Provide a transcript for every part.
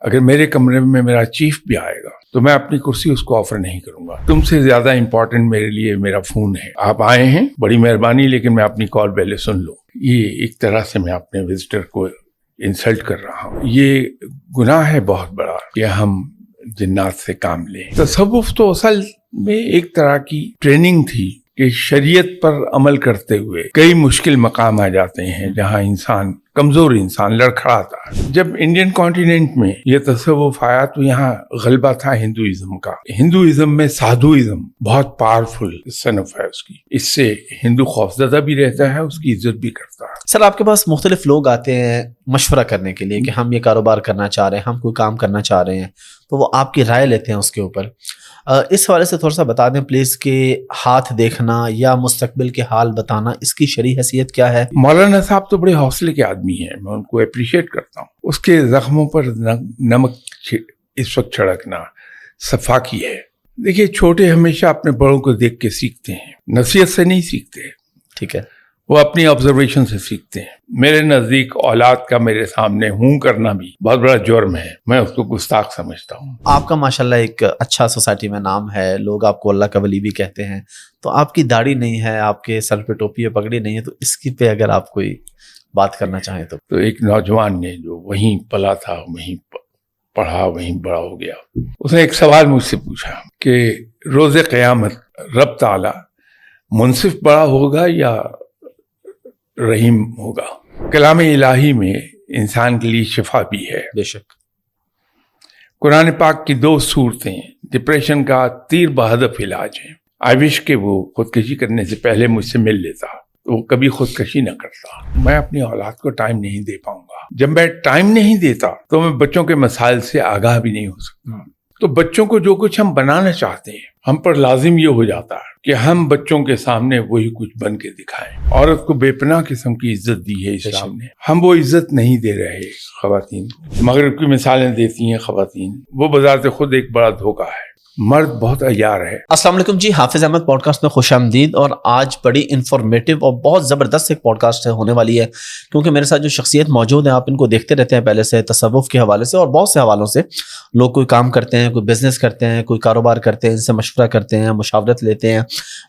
اگر میرے کمرے میں میرا چیف بھی آئے گا تو میں اپنی کرسی اس کو آفر نہیں کروں گا. تم سے زیادہ امپورٹنٹ میرے لیے میرا فون ہے. آپ آئے ہیں, بڑی مہربانی, لیکن میں اپنی کال پہلے سن لوں. یہ ایک طرح سے میں اپنے وزٹر کو انسلٹ کر رہا ہوں. یہ گناہ ہے بہت بڑا کہ ہم جنات سے کام لیں. تصوف تو اصل میں ایک طرح کی ٹریننگ تھی کہ شریعت پر عمل کرتے ہوئے کئی مشکل مقام آ جاتے ہیں جہاں انسان کمزور انسان لڑکھڑاتا ہے. جب انڈین کانٹیننٹ میں یہ تصوف آیا تو یہاں غلبہ تھا ہندوازم کا. ہندوازم میں سادھوازم بہت پاورفل صنف ہے اس کی. اس سے ہندو خوفزدہ بھی رہتا ہے, اس کی عزت بھی کرتا ہے. سر آپ کے پاس مختلف لوگ آتے ہیں مشورہ کرنے کے لیے کہ ہم یہ کاروبار کرنا چاہ رہے ہیں, ہم کوئی کام کرنا چاہ رہے ہیں, تو وہ آپ کی رائے لیتے ہیں اس کے اوپر. اس حوالے سے تھوڑا سا بتا دیں پلیز کہ ہاتھ دیکھنا یا مستقبل کے حال بتانا, اس کی شرعی حیثیت کیا ہے؟ مولانا صاحب تو بڑے حوصلے کے آدمی ہیں, میں ان کو اپریشیٹ کرتا ہوں. اس کے زخموں پر نمک اس وقت چھڑکنا صفاقی ہے. دیکھیے, چھوٹے ہمیشہ اپنے بڑوں کو دیکھ کے سیکھتے ہیں, نصیحت سے نہیں سیکھتے. ٹھیک ہے, وہ اپنی آبزرویشن سے سیکھتے ہیں. میرے نزدیک اولاد کا میرے سامنے ہوں کرنا بھی بہت بڑا جرم ہے. میں اس کو گستاخ سمجھتا ہوں. آپ کا ماشاءاللہ ایک اچھا سوسائٹی میں نام ہے, لوگ آپ کو اللہ کا ولی بھی کہتے ہیں, تو آپ کی داڑھی نہیں ہے, آپ کے سر پہ ٹوپی ہے, پگڑی نہیں ہے, تو اس کی پہ اگر آپ کوئی بات کرنا چاہیں تو ایک نوجوان نے جو وہیں پلا تھا, وہیں پڑھا, وہیں بڑا ہو گیا, اس نے ایک سوال مجھ سے پوچھا کہ روز قیامت رب تعالی منصف بڑا ہوگا یا رحیم ہوگا؟ کلام الہی میں انسان کے لیے شفا بھی ہے. بے شک. قرآن پاک کی 2 صورتیں ڈپریشن کا تیر بہدف علاج ہیں. آئی وش کہ وہ خودکشی کرنے سے پہلے مجھ سے مل لیتا, تو وہ کبھی خودکشی نہ کرتا. میں اپنی اولاد کو ٹائم نہیں دے پاؤں گا. جب میں ٹائم نہیں دیتا تو میں بچوں کے مسائل سے آگاہ بھی نہیں ہو سکتا. تو بچوں کو جو کچھ ہم بنانا چاہتے ہیں, ہم پر لازم یہ ہو جاتا ہے کہ ہم بچوں کے سامنے وہی کچھ بن کے دکھائیں. عورت کو بے پناہ قسم کی عزت دی ہے اسلام نے, ہم وہ عزت نہیں دے رہے خواتین کو. مغرب کی مثالیں دیتی ہیں خواتین, وہ بذات خود ایک بڑا دھوکہ ہے. مرد بہت عیار ہے. السلام علیکم جی, حافظ احمد پوڈ کاسٹ میں خوش آمدید. اور آج بڑی انفارمیٹیو اور بہت زبردست ایک پوڈ کاسٹ ہونے والی ہے, کیونکہ میرے ساتھ جو شخصیت موجود ہیں آپ ان کو دیکھتے رہتے ہیں پہلے سے, تصوف کے حوالے سے اور بہت سے حوالوں سے. لوگ کوئی کام کرتے ہیں, کوئی بزنس کرتے ہیں, کوئی کاروبار کرتے ہیں, ان سے مشورہ کرتے ہیں, مشاورت لیتے ہیں,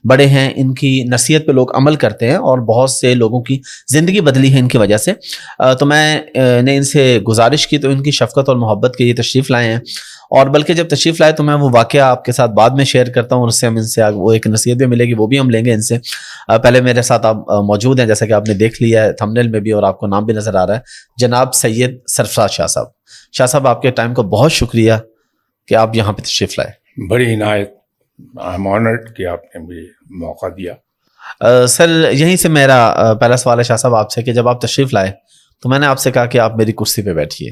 بڑے ہیں, ان کی نصیحت پہ لوگ عمل کرتے ہیں, اور بہت سے لوگوں کی زندگی بدلی ہے ان کی وجہ سے. تو میں نے ان سے گزارش کی تو ان کی شفقت اور محبت کے لیے تشریف لائے ہیں, اور بلکہ جب تشریف لائے تو میں وہ واقعہ آپ کے ساتھ بعد میں شیئر کرتا ہوں, اور اس سے ہم ان سے وہ ایک نصیحت بھی ملے گی, وہ بھی ہم لیں گے ان سے. پہلے میرے ساتھ آپ موجود ہیں, جیسا کہ آپ نے دیکھ لیا ہے تھمبنیل میں بھی, اور آپ کو نام بھی نظر آ رہا ہے, جناب سید سرفراز شاہ صاحب. شاہ صاحب, آپ کے ٹائم کو بہت شکریہ کہ آپ یہاں پہ تشریف لائے. بڑی عنایت, آئی ایم آنرڈ کہ آپ نے مجھے موقع دیا. سر یہیں سے میرا پہلا سوال ہے شاہ صاحب آپ سے, کہ جب آپ تشریف لائے تو میں نے آپ سے کہا کہ آپ میری کرسی پہ بیٹھیے,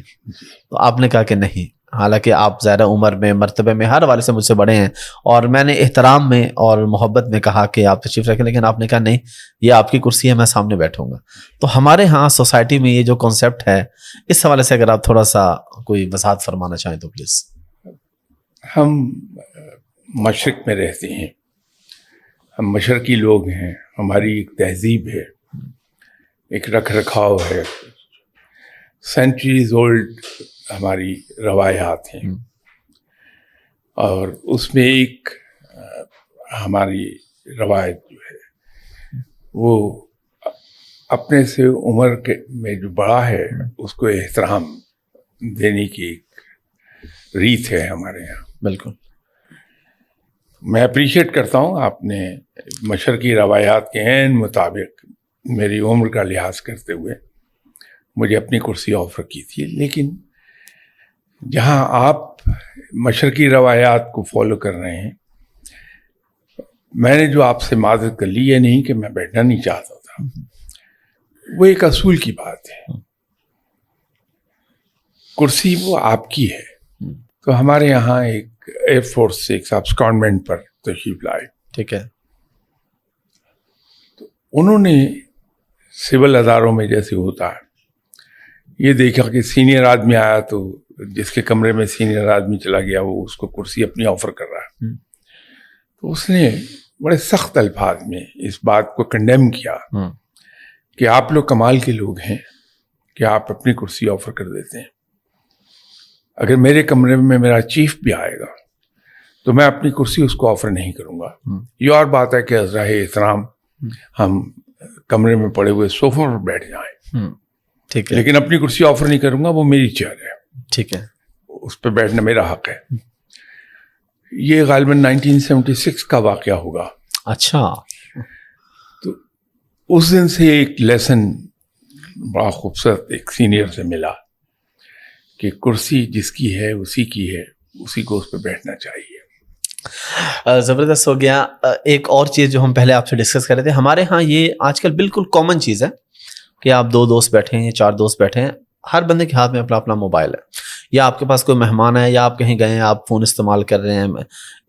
تو آپ نے کہا کہ نہیں, حالانکہ آپ زیادہ عمر میں, مرتبے میں, ہر حوالے سے مجھ سے بڑے ہیں, اور میں نے احترام میں اور محبت میں کہا کہ آپ تشریف رکھیں, لیکن آپ نے کہا نہیں, یہ آپ کی کرسی ہے, میں سامنے بیٹھوں گا. تو ہمارے ہاں سوسائٹی میں یہ جو کانسیپٹ ہے, اس حوالے سے اگر آپ تھوڑا سا کوئی وضاحت فرمانا چاہیں تو پلیز. ہم مشرق میں رہتے ہیں, ہم مشرقی لوگ ہیں, ہماری ایک تہذیب ہے, ایک رکھ رکھاؤ ہے, سینچریز اولڈ ہماری روایات ہیں, اور اس میں ایک ہماری روایت جو ہے وہ اپنے سے عمر کے میں جو بڑا ہے اس کو احترام دینے کی ایک ریت ہے ہمارے یہاں. بالکل, میں اپریشیٹ کرتا ہوں آپ نے مشرقی روایات کے عین مطابق میری عمر کا لحاظ کرتے ہوئے مجھے اپنی کرسی آفر کی تھی. لیکن جہاں آپ مشرقی روایات کو فالو کر رہے ہیں, میں نے جو آپ سے معذرت کر لی, یہ نہیں کہ میں بیٹھنا نہیں چاہتا تھا, وہ ایک اصول کی بات ہے, کرسی وہ آپ کی ہے. تو ہمارے یہاں ایک ایئر فورس سے ایک صاحب سیکنڈمنٹ پر تشریف لائے, ٹھیک ہے, تو انہوں نے سول اداروں میں جیسے ہوتا ہے یہ دیکھا کہ سینئر آدمی آیا تو جس کے کمرے میں سینئر آدمی چلا گیا وہ اس کو کرسی اپنی آفر کر رہا ہے. تو اس نے بڑے سخت الفاظ میں اس بات کو کنڈیم کیا کہ آپ لوگ کمال کے لوگ ہیں کہ آپ اپنی کرسی آفر کر دیتے ہیں. اگر میرے کمرے میں میرا چیف بھی آئے گا تو میں اپنی کرسی اس کو آفر نہیں کروں گا. یہ اور بات ہے کہ عزرائے احترام ہم کمرے میں پڑے ہوئے صوفوں پر بیٹھ جائیں, ٹھیک ہے, لیکن اپنی کرسی آفر نہیں کروں گا. وہ میری چیئر ہے, ٹھیک ہے, اس پہ بیٹھنا میرا حق ہے. یہ غالباً 1976 کا واقعہ ہوگا. اچھا, تو اس دن سے ایک لیسن بڑا خوبصورت ایک سینئر سے ملا کہ کرسی جس کی ہے اسی کی ہے, اسی کو اس پہ بیٹھنا چاہیے. زبردست ہو گیا. ایک اور چیز جو ہم پہلے آپ سے ڈسکس کر رہے تھے, ہمارے ہاں یہ آج کل بالکل کامن چیز ہے کہ آپ 2 دوست بیٹھے ہیں یا 4 دوست بیٹھے ہیں, ہر بندے کے ہاتھ میں اپنا اپنا موبائل ہے, یا آپ کے پاس کوئی مہمان ہے یا آپ کہیں گئے ہیں آپ فون استعمال کر رہے ہیں.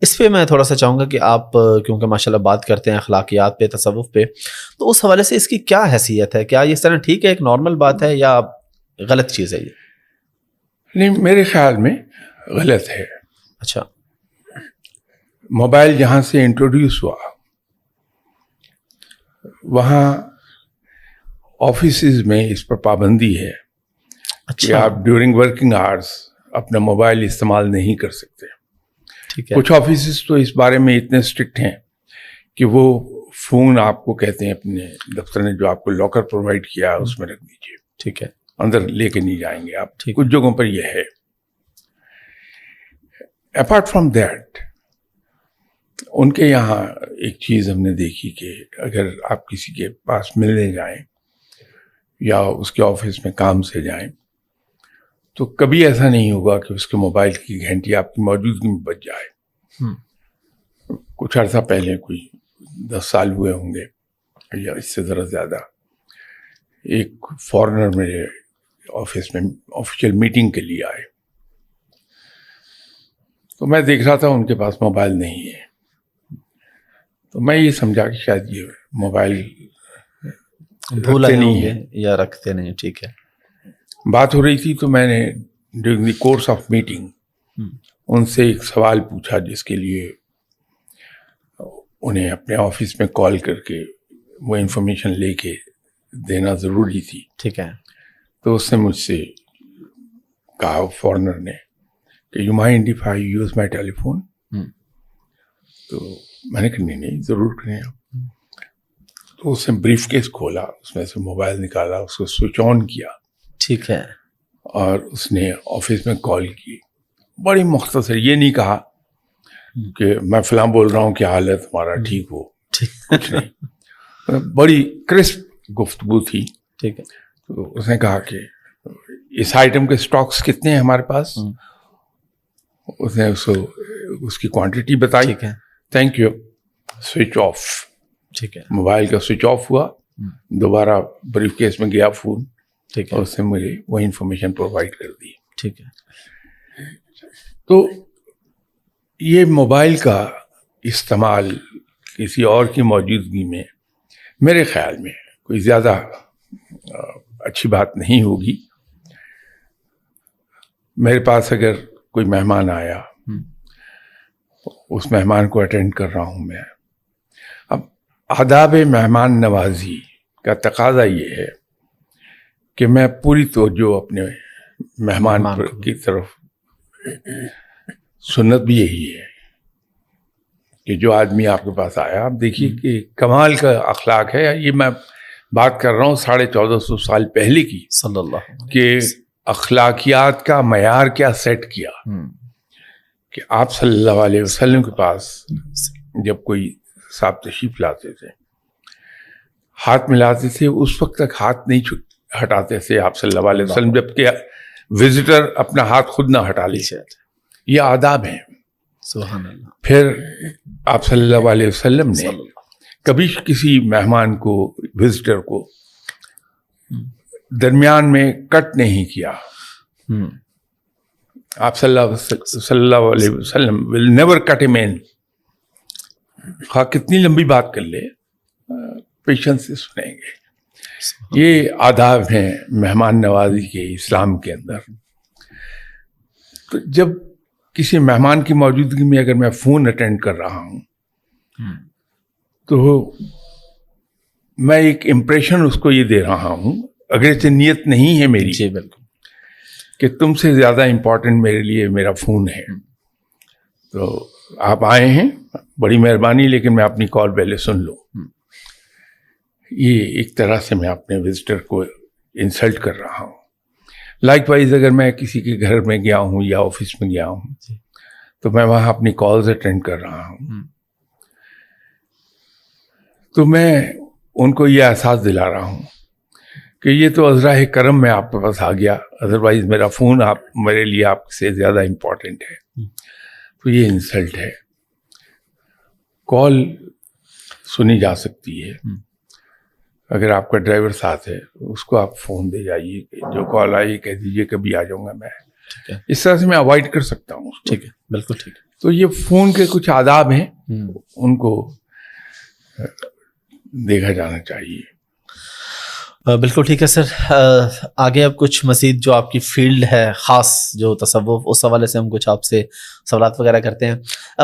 اس پہ میں تھوڑا سا چاہوں گا کہ آپ کیونکہ ماشاءاللہ بات کرتے ہیں اخلاقیات پہ, تصوف پہ, تو اس حوالے سے اس کی کیا حیثیت ہے؟ کیا یہ اس طرح ٹھیک ہے, ایک نارمل بات ہے, یا غلط چیز ہے یہ؟ نہیں, میرے خیال میں غلط ہے. اچھا, موبائل جہاں سے انٹروڈیوس ہوا وہاں آفیسز میں اس پر پابندی ہے کہ آپ ڈیورنگ ورکنگ آورس اپنا موبائل استعمال نہیں کر سکتے. ٹھیک ہے, کچھ آفیسز تو اس بارے میں اتنے اسٹرکٹ ہیں کہ وہ فون آپ کو کہتے ہیں اپنے دفتر نے جو آپ کو لاکر پرووائڈ کیا اس میں رکھ دیجیے, ٹھیک ہے, اندر لے کے نہیں جائیں گے آپ. کچھ جگہوں پر یہ ہے. اپارٹ فرام دیٹ ان کے یہاں ایک چیز ہم نے دیکھی کہ اگر آپ کسی کے پاس ملنے جائیں یا اس کے آفس میں کام سے جائیں تو کبھی ایسا نہیں ہوگا کہ اس کے موبائل کی گھنٹی آپ کی موجودگی میں بج جائے. کچھ عرصہ پہلے کوئی 10 سال ہوئے ہوں گے یا اس سے ذرا زیادہ, ایک فارنر میرے آفس میں آفیشیل میٹنگ کے لیے آئے تو میں دیکھ رہا تھا ان کے پاس موبائل نہیں ہے. تو میں یہ سمجھا کہ شاید یہ موبائل بھولے نہیں ہے یا رکھتے نہیں. ٹھیک ہے, بات ہو رہی تھی تو میں نے during the course of meeting ان سے ایک سوال پوچھا جس کے لیے انہیں اپنے آفس میں کال کر کے وہ انفارمیشن لے کے دینا ضروری تھی. ٹھیک ہے, تو اس نے مجھ سے کہا فارنر نے کہ you mind if I use my telephone. تو میں نے کہا نہیں ضرور کریں آپ. تو اس نے بریف کیس کھولا, اس میں سے موبائل نکالا, اس کو سوئچ آن کیا. ٹھیک ہے, اور اس نے آفس میں کال کی. بڑی مختصر, یہ نہیں کہا کہ میں فلاں بول رہا ہوں کہ حالت ہمارا ٹھیک ہو, کچھ نہیں. بڑی کرسپ گفتگو تھی. ٹھیک ہے, تو اس نے کہا کہ اس آئٹم کے اسٹاکس کتنے ہیں ہمارے پاس. اس نے اس کی کوانٹٹی بتائی. ٹھیک ہے, تھینک یو, سوئچ آف. ٹھیک ہے, موبائل کا سوئچ آف ہوا, دوبارہ بریف کیس میں گیا فون, ٹھیک اور ہے, اس نے مجھے وہ انفارمیشن پرووائڈ کر دی. ٹھیک ہے. تو یہ موبائل کا استعمال کسی اور کی موجودگی میں میرے خیال میں کوئی زیادہ اچھی بات نہیں ہوگی. میرے پاس اگر کوئی مہمان آیا, اس مہمان کو اٹینڈ کر رہا ہوں میں, اب آداب مہمان نوازی کا تقاضا یہ ہے کہ میں پوری توجہ اپنے مہمان کی طرف, سنت بھی یہی ہے کہ جو آدمی آپ کے پاس آیا, آپ دیکھیے کہ کمال کا اخلاق ہے. یہ میں بات کر رہا ہوں 1450 سال پہلے کی, صلی اللہ کہ اخلاقیات کا معیار کیا سیٹ کیا کہ آپ صلی اللہ علیہ وسلم کے پاس جب کوئی صاحب تشریف لاتے تھے, ہاتھ ملاتے تھے, اس وقت تک ہاتھ نہیں ہٹاتے تھے آپ صلی اللہ علیہ وسلم جب کہ وزٹر اپنا ہاتھ خود نہ ہٹا لے. یہ آداب ہیں. سبحان اللہ. پھر آپ صلی اللہ علیہ وسلم نے کبھی کسی مہمان کو, وزٹر کو درمیان میں کٹ نہیں کیا. آپ صلی اللہ علیہ وسلم will never cut a man. خواہ کتنی لمبی بات کر لے, پیشنس سے سنیں گے. یہ آداب ہیں مہمان نوازی کے اسلام کے اندر. تو جب کسی مہمان کی موجودگی میں اگر میں فون اٹینڈ کر رہا ہوں تو میں ایک امپریشن اس کو یہ دے رہا ہوں, اگرچہ نیت نہیں ہے میری, جی بالکل, کہ تم سے زیادہ امپورٹنٹ میرے لیے میرا فون ہے. تو آپ آئے ہیں, بڑی مہربانی, لیکن میں اپنی کال پہلے سن لوں. یہ ایک طرح سے میں اپنے وزٹر کو انسلٹ کر رہا ہوں. لائک وائز اگر میں کسی کے گھر میں گیا ہوں یا آفس میں گیا ہوں تو میں وہاں اپنی کالز اٹینڈ کر رہا ہوں, تو میں ان کو یہ احساس دلا رہا ہوں کہ یہ تو عذرائے کرم میں آپ کے پاس آ گیا, ادروائز میرا فون میرے لیے آپ سے زیادہ امپورٹنٹ ہے. تو یہ انسلٹ ہے. کال سنی جا سکتی ہے. اگر آپ کا ڈرائیور ساتھ ہے اس کو آپ فون دے جائیے, جو کال آئی کہہ دیجیے کبھی آ جاؤں گا میں. اس طرح سے میں اوائڈ کر سکتا ہوں. ٹھیک ہے, بالکل ٹھیک ہے. تو یہ فون کے کچھ آداب ہیں, ان کو دیکھا جانا چاہیے. بالکل ٹھیک ہے سر. آگے اب کچھ مزید جو آپ کی فیلڈ ہے خاص جو تصوف, اس حوالے سے ہم کچھ آپ سے سوالات وغیرہ کرتے ہیں.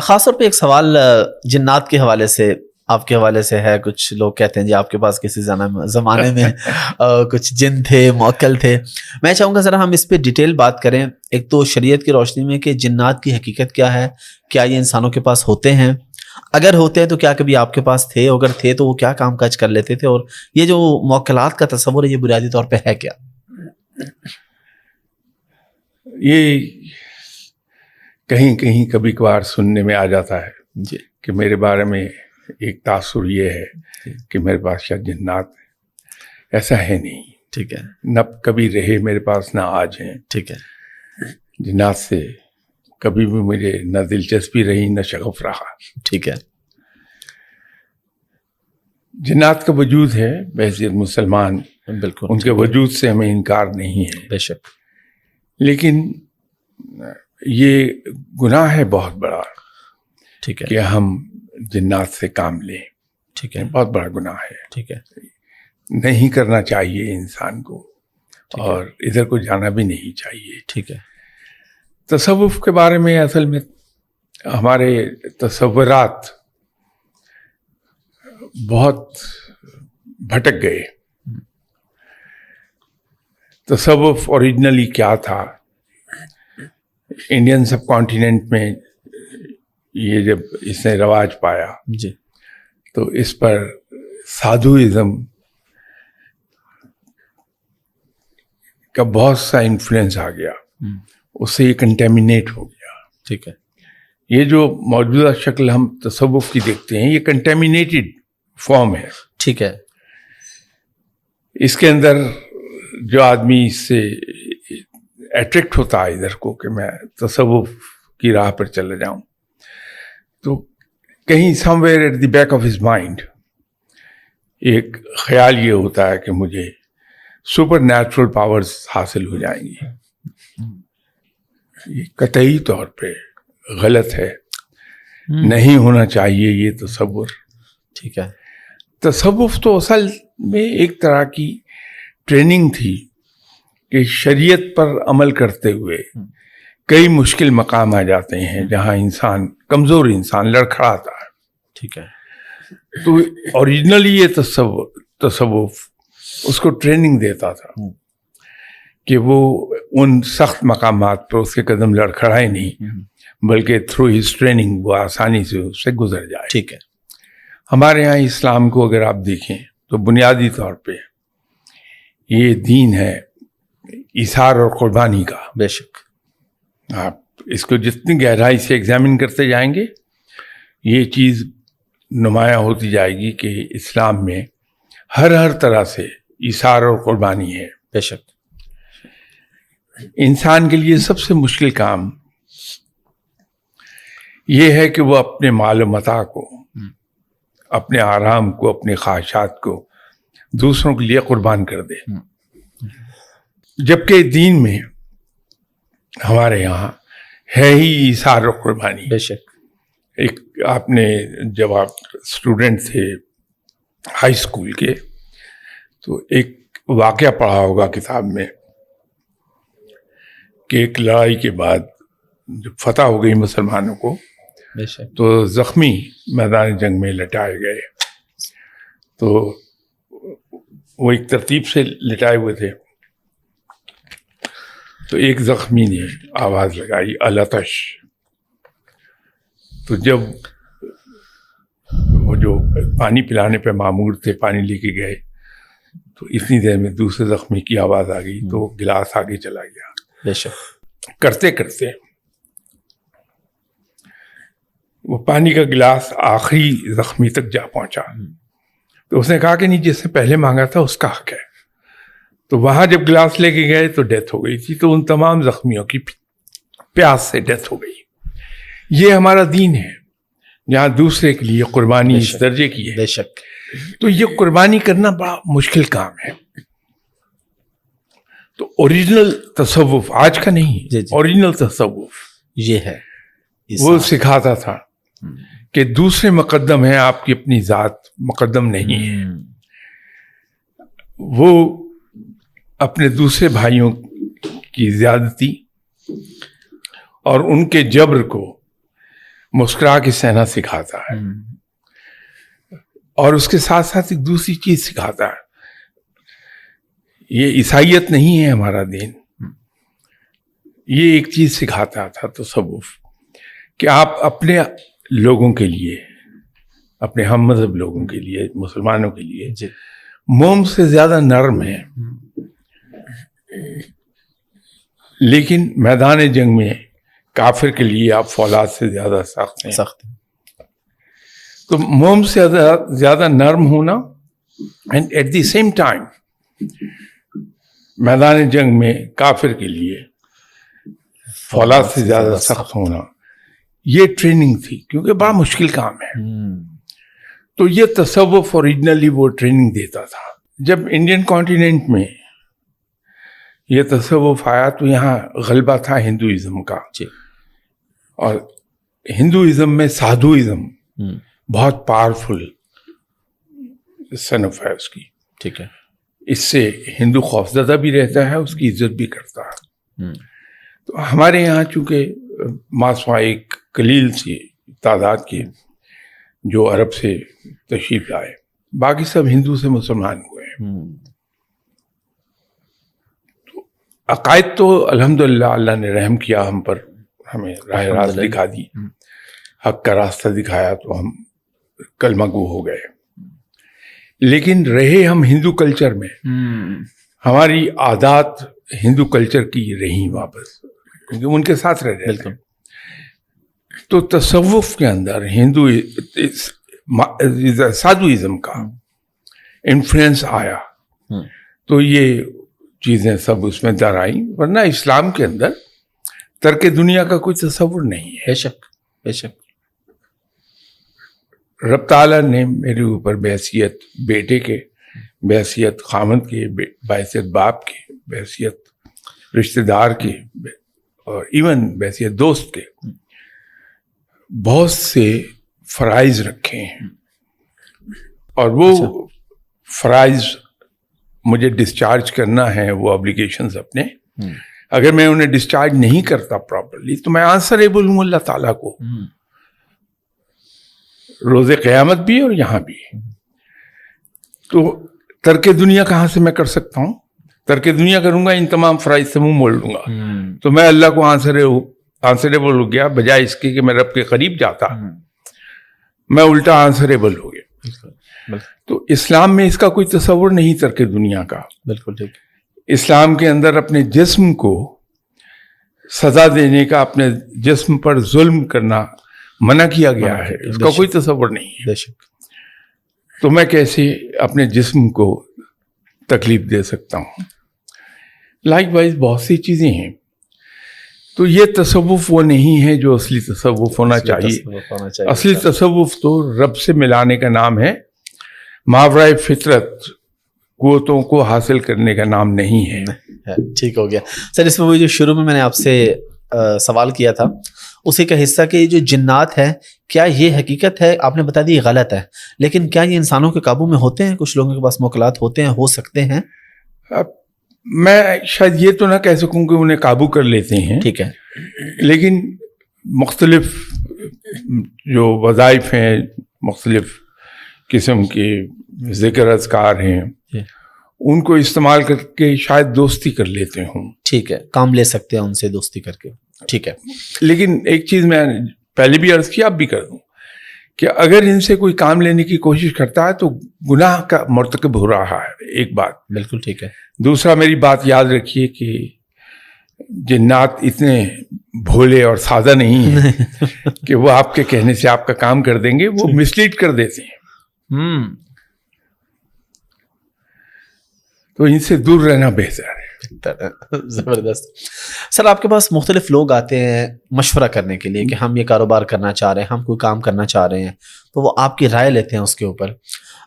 خاص طور پہ ایک سوال جنات کے حوالے سے آپ کے حوالے سے ہے. کچھ لوگ کہتے ہیں جی آپ کے پاس کسی زمانے میں کچھ جن تھے, موکل تھے. میں چاہوں گا ذرا ہم اس پہ ڈیٹیل بات کریں. ایک تو شریعت کی روشنی میں کہ جنات کی حقیقت کیا ہے, کیا یہ انسانوں کے پاس ہوتے ہیں, اگر ہوتے ہیں تو کیا کبھی آپ کے پاس تھے, اگر تھے تو وہ کیا کام کاج کر لیتے تھے, اور یہ جو موکلات کا تصور ہے یہ بنیادی طور پہ ہے کیا؟ یہ کہیں کہیں کبھی کبھار سننے میں آ جاتا ہے جی کہ میرے بارے میں ایک تاثر یہ ہے کہ میرے پاس شاید جنات. ایسا ہے نہیں. ٹھیک ہے. نہ کبھی رہے میرے پاس, نہ آج ہیں. ٹھیک ہے. جنات سے کبھی بھی مجھے نہ دلچسپی رہی نہ شغف رہا. ٹھیک ہے. جنات کا وجود ہے بحیثیت مسلمان, بالکل ان کے وجود سے ہمیں انکار نہیں ہے. بے شک. لیکن یہ گناہ ہے بہت بڑا. ٹھیک ہے. کہ ہم جنات سے کام لیں. ٹھیک ہے. بہت بڑا گناہ ہے. ٹھیک ہے. نہیں کرنا چاہیے انسان کو, اور ادھر کو جانا بھی نہیں چاہیے. ٹھیک ہے. تصوف کے بارے میں اصل میں ہمارے تصورات بہت بھٹک گئے. تصوف اوریجنلی کیا تھا؟ انڈین سب کانٹیننٹ میں یہ جب اس نے رواج پایا جی تو اس پر سادھوازم کا بہت سا انفلوئنس آ گیا, اس سے یہ کنٹیمنیٹ ہو گیا. ٹھیک ہے. یہ جو موجودہ شکل ہم تصوف کی دیکھتے ہیں یہ کنٹیمنیٹڈ فارم ہے. ٹھیک ہے. اس کے اندر جو آدمی اس سے اٹریکٹ ہوتا ہے ادھر کو کہ میں تصوف کی راہ پر چلا جاؤں, تو کہیں somewhere at the back of his mind ایک خیال یہ ہوتا ہے کہ مجھے سپر نیچرل پاورز حاصل ہو جائیں گی. یہ قطعی طور پہ غلط ہے, نہیں ہونا چاہیے یہ تصور. ٹھیک ہے. تصوف تو اصل میں ایک طرح کی ٹریننگ تھی کہ شریعت پر عمل کرتے ہوئے کئی مشکل مقام آ جاتے ہیں جہاں انسان, کمزور انسان لڑکھڑاتا ہے. ٹھیک ہے. تو اوریجنلی یہ تصوف اس کو ٹریننگ دیتا تھا کہ وہ ان سخت مقامات پر اس کے قدم لڑکھڑائے نہیں, بلکہ تھرو ہز ٹریننگ وہ آسانی سے اس سے گزر جائے. ٹھیک ہے. ہمارے یہاں اسلام کو اگر آپ دیکھیں تو بنیادی طور پہ یہ دین ہے ایثار اور قربانی کا. بے شک. آپ اس کو جتنی گہرائی سے ایگزامن کرتے جائیں گے یہ چیز نمایاں ہوتی جائے گی کہ اسلام میں ہر طرح سے ایثار اور قربانی ہے. بے شک. انسان کے لیے سب سے مشکل کام یہ ہے کہ وہ اپنے مال و متاع کو, اپنے آرام کو, اپنے خواہشات کو دوسروں کے لیے قربان کر دے. جبکہ دین میں ہمارے یہاں ہے ہی ایثار اور قربانی. بے شک. ایک آپ نے جب آپ اسٹوڈنٹ تھے ہائی اسکول کے تو ایک واقعہ پڑھا ہوگا کتاب میں کہ ایک لڑائی کے بعد جب فتح ہو گئی مسلمانوں کو بے شک. تو زخمی میدان جنگ میں لٹائے گئے. تو وہ ایک ترتیب سے لٹائے ہوئے تھے. تو ایک زخمی نے آواز لگائی الاتش. تو جب وہ جو پانی پلانے پہ مامور تھے پانی لے کے گئے تو اتنی دیر میں دوسرے زخمی کی آواز آ گئی تو گلاس آگے چلا گیا. بے شک. کرتے کرتے وہ پانی کا گلاس آخری زخمی تک جا پہنچا. تو اس نے کہا کہ نہیں جس سے پہلے مانگا تھا اس کا حق ہے. تو وہاں جب گلاس لے کے گئے تو ڈیتھ ہو گئی تھی. تو ان تمام زخمیوں کی پیاس سے ڈیتھ ہو گئی. یہ ہمارا دین ہے جہاں دوسرے کے لیے قربانی اس درجے کی ہے. بے شک. تو یہ قربانی کرنا بڑا مشکل کام ہے. تو اوریجنل تصوف آج کا نہیں، اوریجنل تصوف یہ ہے، وہ سکھاتا تھا کہ دوسرے مقدم ہیں، آپ کی اپنی ذات مقدم نہیں ہے. وہ اپنے دوسرے بھائیوں کی زیادتی اور ان کے جبر کو مسکرا کے سہنا سکھاتا ہے، اور اس کے ساتھ ساتھ ایک دوسری چیز سکھاتا ہے. یہ عیسائیت نہیں ہے ہمارا دین. یہ ایک چیز سکھاتا تھا تصوف کہ آپ اپنے لوگوں کے لیے، اپنے ہم مذہب لوگوں کے لیے، مسلمانوں کے لیے موم سے زیادہ نرم ہیں، لیکن میدان جنگ میں کافر کے لیے آپ فولاد سے زیادہ سخت ہیں. تو موم سے زیادہ نرم ہونا and at the same time میدان جنگ میں کافر کے لیے فولاد سے زیادہ سخت ہونا، یہ ٹریننگ تھی، کیونکہ بڑا مشکل کام ہے. تو یہ تصوف اوریجنلی وہ ٹریننگ دیتا تھا. جب انڈین کانٹیننٹ میں یہ تصوف آیا تو یہاں غلبہ تھا ہندوازم کا، اور ہندوازم میں سادھوازم بہت پاورفل صنف ہے اس کی. ٹھیک ہے. اس سے ہندو خوفزدہ بھی رہتا ہے، اس کی عزت بھی کرتا ہے. تو ہمارے یہاں چونکہ ماسوا ایک قلیل سی تعداد کے جو عرب سے تشریف لائے، باقی سب ہندو سے مسلمان ہوئے ہیں. تو عقائد تو الحمدللہ اللہ نے رحم کیا ہم پر، ہمیں راہ راست دکھا دی، حق کا راستہ دکھایا تو ہم کلمہ گو ہو گئے. لیکن رہے ہم ہندو کلچر میں، ہماری عادات ہندو کلچر کی رہی واپس، کیونکہ ان کے ساتھ رہ رہے. تو تصوف کے اندر ہندو سادھوازم کا انفلوئنس آیا تو یہ چیزیں سب اس میں در آئیں، ورنہ اسلام کے اندر ترک دنیا کا کوئی تصور نہیں ہے. بے شک بے شک. رب تعالیٰ نے میرے اوپر بحیثیت بیٹے کے، بحیثیت خامند کے، بحیثیت باپ کے، بحیثیت رشتہ دار کے، اور ایون بحیثیت دوست کے بہت سے فرائض رکھے ہیں، اور وہ فرائض مجھے ڈسچارج کرنا ہے. وہ آبلیگیشنز اپنے، اگر میں انہیں ڈسچارج نہیں کرتا پراپرلی تو میں آنسریبل ہوں اللہ تعالیٰ کو، روز قیامت بھی اور یہاں بھی. تو ترک دنیا کہاں سے میں کر سکتا ہوں؟ ترک دنیا کروں گا ان تمام فرائض سے منہ موڑ لوں گا تو میں اللہ کو آنسریبل ہو گیا، بجائے اس کے کہ میں رب کے قریب جاتا میں الٹا آنسریبل ہو گیا. تو اسلام میں اس کا کوئی تصور نہیں ترک دنیا کا. بالکل ٹھیک. اسلام کے اندر اپنے جسم کو سزا دینے کا، اپنے جسم پر ظلم کرنا منع کیا گیا ہے، اس کا کوئی تصور نہیں ہے. بے شک. تو میں کیسے اپنے جسم کو تکلیف دے سکتا ہوں؟ لائک وائز بہت سی چیزیں ہیں. تو یہ تصوف وہ نہیں ہے جو اصلی تصوف ہونا چاہیے. اصلی تصوف تو رب سے ملانے کا نام ہے، ماورائے فطرت قوتوں کو حاصل کرنے کا نام نہیں ہے. ٹھیک ہو گیا سر. اس میں وہ جو شروع میں نے آپ سے سوال کیا تھا اسی کا حصہ کہ یہ جو جنات ہے کیا یہ حقیقت ہے؟ آپ نے بتا دی غلط ہے، لیکن کیا یہ انسانوں کے قابو میں ہوتے ہیں؟ کچھ لوگوں کے پاس موکلات ہوتے ہیں، ہو سکتے ہیں. میں شاید یہ تو نہ کہہ سکوں کہ انہیں قابو کر لیتے ہیں، ٹھیک ہے، لیکن مختلف جو وظائف ہیں، مختلف قسم کے ذکر اذکار ہیں، ان کو استعمال کر کے شاید دوستی کر لیتے ہوں. ٹھیک ہے, کام لے سکتے ہیں ان سے دوستی کر کے. ٹھیک ہے. لیکن ایک چیز میں پہلے بھی عرض کیا, اب بھی کر دوں, کہ اگر ان سے کوئی کام لینے کی کوشش کرتا ہے تو گناہ کا مرتکب ہو رہا ہے. ایک بات. بالکل ٹھیک ہے. دوسرا, میری بات یاد رکھیے کہ جنات اتنے بھولے اور سادہ نہیں ہیں کہ وہ آپ کے کہنے سے آپ کا کام کر دیں گے. وہ مسلیڈ کر دیتے ہیں. تو ان سے دور رہنا بہتر ہے. زبردست. سر, آپ کے پاس مختلف لوگ آتے ہیں مشورہ کرنے کے لیے کہ ہم یہ کاروبار کرنا چاہ رہے ہیں, ہم کوئی کام کرنا چاہ رہے ہیں, تو وہ آپ کی رائے لیتے ہیں اس کے اوپر.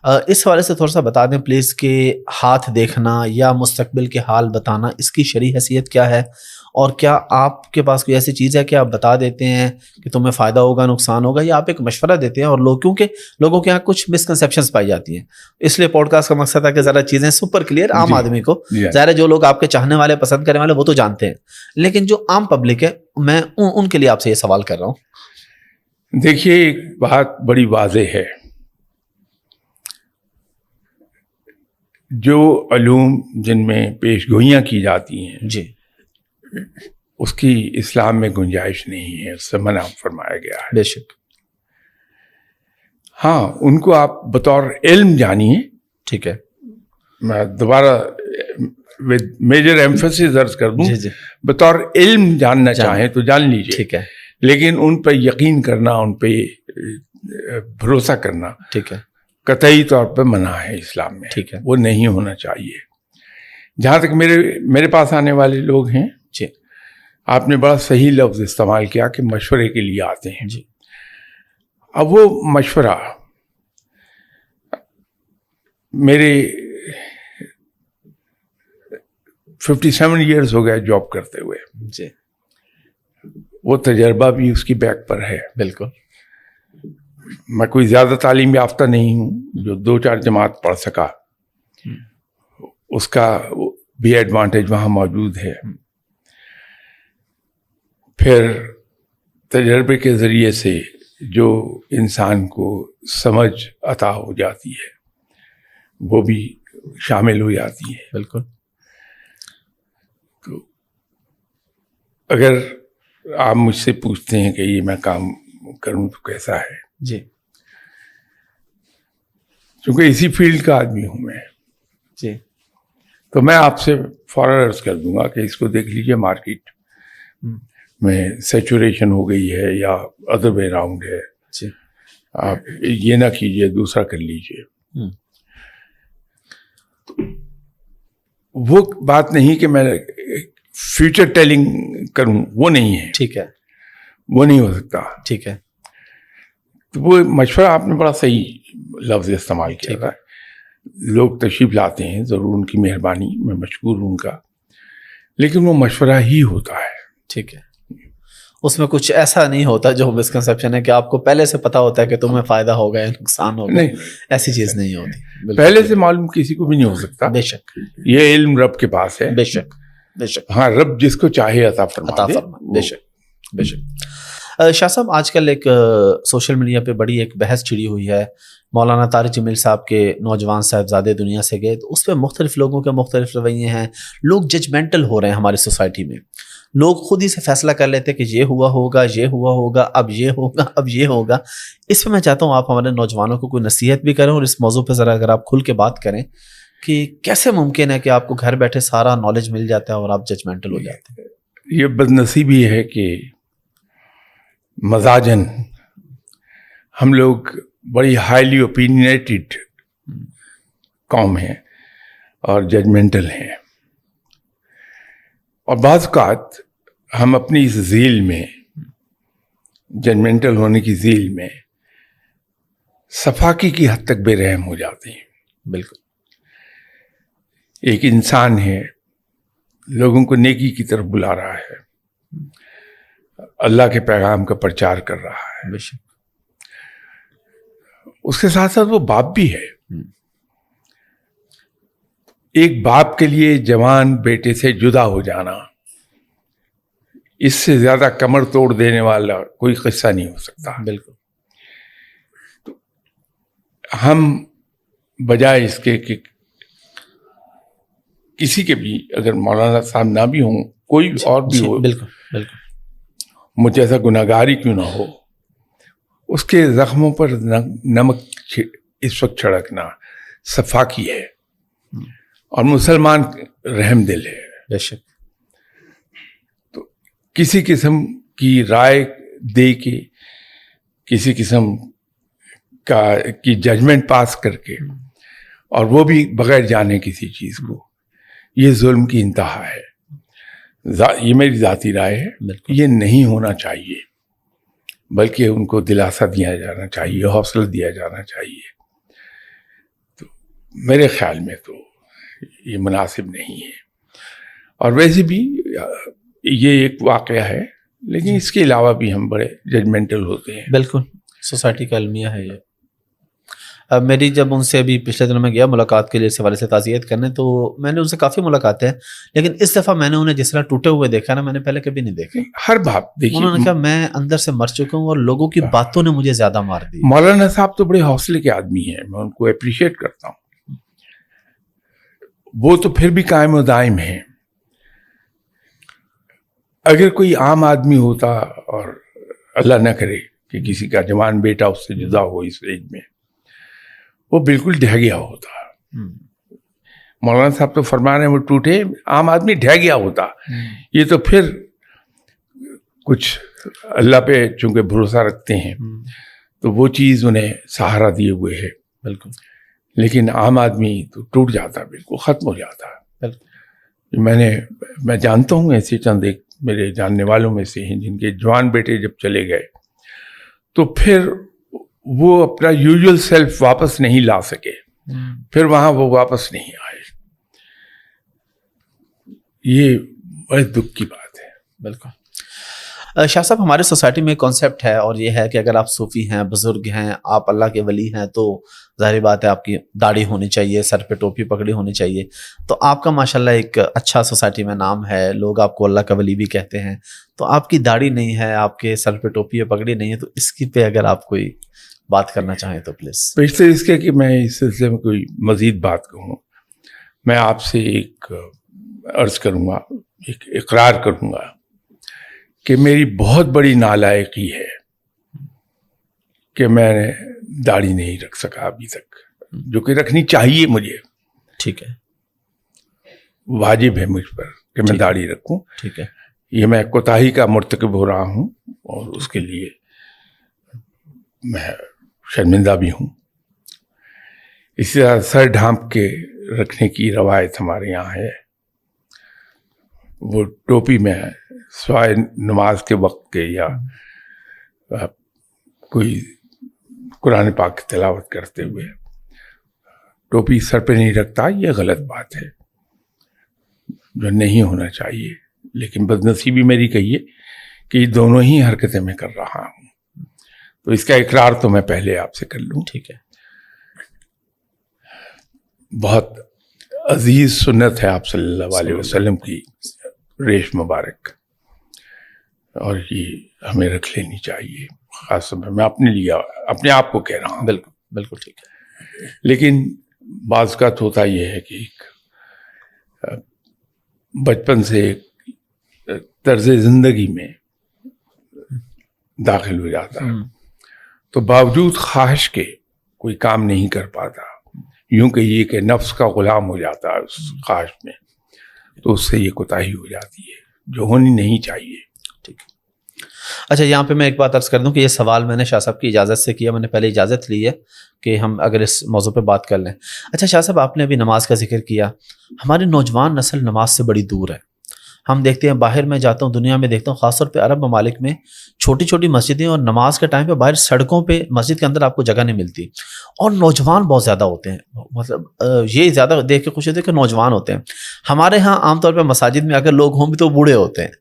اس حوالے سے تھوڑا سا بتا دیں پلیز کہ ہاتھ دیکھنا یا مستقبل کے حال بتانا, اس کی شرعی حیثیت کیا ہے, اور کیا آپ کے پاس کوئی ایسی چیز ہے کہ آپ بتا دیتے ہیں کہ تمہیں فائدہ ہوگا, نقصان ہوگا, یا آپ ایک مشورہ دیتے ہیں اور لوگ, کیونکہ لوگوں کے یہاں کچھ مسکنسیپشنز پائی جاتی ہیں, اس لیے پوڈ کاسٹ کا مقصد ہے کہ ذرا چیزیں سپر کلیئر عام آدمی کو, ظاہر ہے جو لوگ آپ کے چاہنے والے, پسند کرنے والے, وہ تو جانتے ہیں, لیکن جو عام پبلک ہے, میں ان کے لیے آپ سے یہ سوال کر رہا ہوں. دیکھیے, ایک بات بڑی واضح ہے, جو علوم جن میں پیش گوئیاں کی جاتی ہیں جی, اس کی اسلام میں گنجائش نہیں ہے, اس سے منع فرمایا گیا ہے. بے شک. ہاں, ان کو آپ بطور علم جانیے. ٹھیک ہے. میں دوبارہ میجر ایمفسس عرض کر دوں, جی بطور علم جاننا چاہیں تو جان لیجیے. ٹھیک ہے. لیکن ان پہ یقین کرنا, ان پہ بھروسہ کرنا, ٹھیک ہے, قطعی طور پہ منع ہے اسلام میں. ٹھیک ہے. وہ نہیں ہونا چاہیے. جہاں تک میرے پاس آنے والے لوگ ہیں, جی, آپ نے بڑا صحیح لفظ استعمال کیا کہ مشورے کے لیے آتے ہیں. جی. اب وہ مشورہ, میرے 57 ایئرز ہو گئے جاب کرتے ہوئے. جی, وہ تجربہ بھی اس کی بیک پر ہے. بالکل. میں کوئی زیادہ تعلیم یافتہ نہیں ہوں, جو 2-4 جماعت پڑھ سکا, اس کا بھی ایڈوانٹیج وہاں موجود ہے. پھر تجربے کے ذریعے سے جو انسان کو سمجھ عطا ہو جاتی ہے وہ بھی شامل ہو جاتی ہے. بالکل. تو اگر آپ مجھ سے پوچھتے ہیں کہ یہ میں کام کروں تو کیسا ہے, جی, چونکہ اسی فیلڈ کا آدمی ہوں میں, جی, تو میں آپ سے فوراً عرض کر دوں گا کہ اس کو دیکھ لیجیے, مارکیٹ میں سیچوریشن ہو گئی ہے یا ادر وے راؤنڈ ہے. جی, آپ یہ نہ کیجیے, دوسرا کر لیجیے. وہ بات نہیں کہ میں فیوچر ٹیلنگ کروں, وہ نہیں ہے. ٹھیک ہے. وہ نہیں ہو سکتا. ٹھیک ہے. تو وہ مشورہ آپ نے بڑا صحیح لفظ استعمال کیا تھا. لوگ تشریف لاتے ہیں, ضرور ان کی مہربانی, میں مشکور ہوں ان کا, لیکن وہ مشورہ ہی ہوتا ہے. ٹھیک ہے. اس میں کچھ ایسا نہیں ہوتا جو مسکنسیپشن ہے کہ آپ کو پہلے سے پتا ہوتا ہے کہ تمہیں فائدہ ہوگا یا نقصان ہوگا. نہیں, ایسی چیز نہیں ہوتی. پہلے سے معلوم کسی کو بھی نہیں ہو سکتا. بے شک. یہ علم رب کے پاس ہے. بے شک. بے شک. ہاں, رب جس کو چاہے عطا فرما دے. بے شک. بے شک. شاہ صاحب, آج کل ایک سوشل میڈیا پہ بڑی ایک بحث چھڑی ہوئی ہے. مولانا طارق جمیل صاحب کے نوجوان صاحبزادے دنیا سے گئے, تو اس پہ مختلف لوگوں کے مختلف رویے ہیں. لوگ ججمنٹل ہو رہے ہیں ہماری سوسائٹی میں. لوگ خود ہی سے فیصلہ کر لیتے کہ یہ ہوا ہوگا, یہ ہوا ہوگا, اب یہ ہوگا, اب یہ ہوگا. اس پہ میں چاہتا ہوں آپ ہمارے نوجوانوں کو کوئی نصیحت بھی کریں, اور اس موضوع پہ ذرا اگر آپ کھل کے بات کریں کہ کیسے ممکن ہے کہ آپ کو گھر بیٹھے سارا نالج مل جاتا ہے اور آپ ججمنٹل ہو جاتے ہیں. یہ بدنصیبی ہے کہ مزاجن ہم لوگ بڑی ہائیلی اوپینیٹڈ قوم ہیں اور ججمنٹل ہیں, اور بعض اوقات ہم اپنی اس ذیل میں, ججمنٹل ہونے کی ذیل میں, صفاقی کی حد تک بے رحم ہو جاتے ہیں. بالکل. ایک انسان ہے, لوگوں کو نیکی کی طرف بلا رہا ہے, اللہ کے پیغام کا پرچار کر رہا ہے. بے شک. اس کے ساتھ ساتھ وہ باپ بھی ہے. ایک باپ کے لیے جوان بیٹے سے جدا ہو جانا, اس سے زیادہ کمر توڑ دینے والا کوئی قصہ نہیں ہو سکتا. بالکل. ہم بجائے اس کے کہ کسی کے بھی اگر مولانا صاحب نہ بھی ہوں، کوئی اور بھی ہو، بالکل بالکل، مجھ جیسا گناہگار ہی کیوں نہ ہو، اس کے زخموں پر نمک اس وقت چھڑکنا صفاقی ہے، اور مسلمان رحم دل ہے. بے شک. تو کسی قسم کی رائے دے کے، کسی قسم کی ججمنٹ پاس کر کے، اور وہ بھی بغیر جانے کسی چیز کو، یہ ظلم کی انتہا ہے. یہ میری ذاتی رائے ہے، یہ نہیں ہونا چاہیے، بلکہ ان کو دلاسا دیا جانا چاہیے، حوصلہ دیا جانا چاہیے. تو میرے خیال میں تو یہ مناسب نہیں ہے. اور ویسے بھی یہ ایک واقعہ ہے، لیکن اس کے علاوہ بھی ہم بڑے ججمنٹل ہوتے ہیں. بالکل، سوسائٹی کا المیہ ہے یہ. اب میری جب ان سے ابھی پچھلے دنوں میں گیا ملاقات کے لیے اس حوالے سے تعزیت کرنے، تو میں نے ان سے کافی ملاقاتیں ہیں، لیکن اس دفعہ میں نے انہیں جس طرح ٹوٹے ہوئے دیکھا نا، میں نے پہلے کبھی نہیں دیکھا. ہر بات دیکھیے، انہوں نے کہا میں اندر سے مر چکا ہوں اور لوگوں کی باتوں نے مجھے زیادہ مار دی. مولانا صاحب تو بڑے حوصلے کے آدمی ہیں، میں ان کو اپریشیٹ کرتا ہوں. وہ تو پھر بھی قائم و دائم ہیں. اگر کوئی عام آدمی ہوتا، اور اللہ نہ کرے کہ کسی کا جوان بیٹا اس سے جدا ہو اس ایج میں، وہ بالکل ڈھہ گیا ہوتا. مولانا صاحب تو فرما رہے ہیں وہ ٹوٹے، عام آدمی ڈھہ گیا ہوتا. یہ تو پھر کچھ اللہ پہ چونکہ بھروسہ رکھتے ہیں تو وہ چیز انہیں سہارا دیے ہوئے ہے. بالکل. لیکن عام آدمی تو ٹوٹ جاتا، بالکل ختم ہو جاتا. میں جانتا ہوں ایسے چند ایک میرے جاننے والوں میں سے ہیں جن کے جوان بیٹے جب چلے گئے تو پھر وہ اپنا یوزول سیلف واپس نہیں لا سکے، پھر وہاں وہ واپس نہیں آئے. یہ بڑے دکھ کی بات ہے. بالکل. شاہ صاحب، ہمارے سوسائٹی میں ایک کانسیپٹ ہے، اور یہ ہے کہ اگر آپ صوفی ہیں، بزرگ ہیں، آپ اللہ کے ولی ہیں، تو ظاہری بات ہے آپ کی داڑھی ہونی چاہیے، سر پہ ٹوپی پگڑی ہونی چاہیے. تو آپ کا ماشاءاللہ ایک اچھا سوسائٹی میں نام ہے، لوگ آپ کو اللہ کا ولی بھی کہتے ہیں. تو آپ کی داڑھی نہیں ہے، آپ کے سر پہ ٹوپی یا پگڑی نہیں ہے، تو اس کی پہ اگر آپ کوئی بات کرنا چاہیں تو پلیز. پیشتر اس کے کہ میں اس سلسلے میں کوئی مزید بات کہوں، میں آپ سے ایک عرض کروں گا، ایک اقرار کروں گا کہ میری بہت بڑی نالائقی ہے کہ میں نے داڑھی نہیں رکھ سکا ابھی تک، جو کہ رکھنی چاہیے مجھے. ٹھیک ہے. واجب ہے مجھ پر کہ میں داڑھی رکھوں. ٹھیک ہے. یہ میں کوتاہی کا مرتکب ہو رہا ہوں، اور اس کے لیے میں شرمندہ بھی ہوں. اسی طرح سر ڈھانپ کے رکھنے کی روایت ہمارے یہاں ہے. وہ ٹوپی میں سوائے نماز کے وقت کے یا کوئی قرآن پاک کی تلاوت کرتے ہوئے ٹوپی سر پہ نہیں رکھتا. یہ غلط بات ہے جو نہیں ہونا چاہیے، لیکن بدنصیبی میری کہیے کہ یہ دونوں ہی حرکتیں میں کر رہا ہوں. تو اس کا اقرار تو میں پہلے آپ سے کر لوں. ٹھیک ہے. بہت عزیز سنت ہے آپ صلی اللہ علیہ وسلم کی ریش مبارک، اور یہ ہمیں رکھ لینی چاہیے. خاص طور پر میں اپنے لیے اپنے آپ کو کہہ رہا ہوں. بالکل بالکل ٹھیک ہے. لیکن بعض اوقات ہوتا یہ ہے کہ ایک بچپن سے ایک طرز زندگی میں داخل ہو جاتا ہے، تو باوجود خواہش کے کوئی کام نہیں کر پاتا. یوں کہ یہ کہ نفس کا غلام ہو جاتا ہے اس خواہش میں، تو اس سے یہ کوتاہی ہو جاتی ہے جو ہونی نہیں چاہیے. ٹھیک ہے. اچھا، یہاں پہ میں ایک بات عرض کر دوں کہ یہ سوال میں نے شاہ صاحب کی اجازت سے کیا. میں نے پہلے اجازت لی ہے کہ ہم اگر اس موضوع پہ بات کر لیں. اچھا شاہ صاحب، آپ نے ابھی نماز کا ذکر کیا. ہماری نوجوان نسل نماز سے بڑی دور ہے. ہم دیکھتے ہیں، باہر میں جاتا ہوں دنیا میں دیکھتا ہوں، خاص طور پہ عرب ممالک میں چھوٹی چھوٹی مسجدیں، اور نماز کے ٹائم پہ باہر سڑکوں پہ مسجد کے اندر آپ کو جگہ نہیں ملتی، اور نوجوان بہت زیادہ ہوتے ہیں. مطلب یہ زیادہ دیکھ کے خوشی ہوتی ہے کہ نوجوان ہوتے ہیں. ہمارے ہاں عام طور پہ مساجد میں اگر لوگ ہوں بھی تو بوڑھے ہوتے ہیں.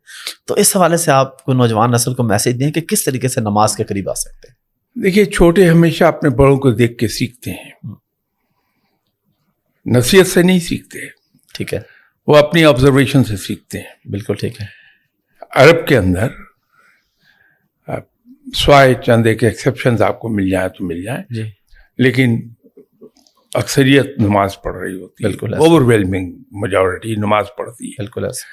تو اس حوالے سے آپ کو نوجوان نسل کو میسج دیں کہ کس طریقے سے نماز کے قریب آ سکتے ہیں. دیکھیے، چھوٹے ہمیشہ اپنے بڑوں کو دیکھ کے سیکھتے ہیں، نصیحت سے نہیں سیکھتے. ٹھیک ہے. وہ اپنی آبزرویشن سے سیکھتے ہیں. بالکل ٹھیک ہے. عرب کے اندر سوائے چند ایک ایکسیپشنز آپ کو مل جائیں تو مل جائیں، جی، لیکن اکثریت نماز پڑھ رہی ہوتی ہے, بالکل اوور ویلمنگ میجورٹی نماز پڑھتی ہے, بالکل ایسا.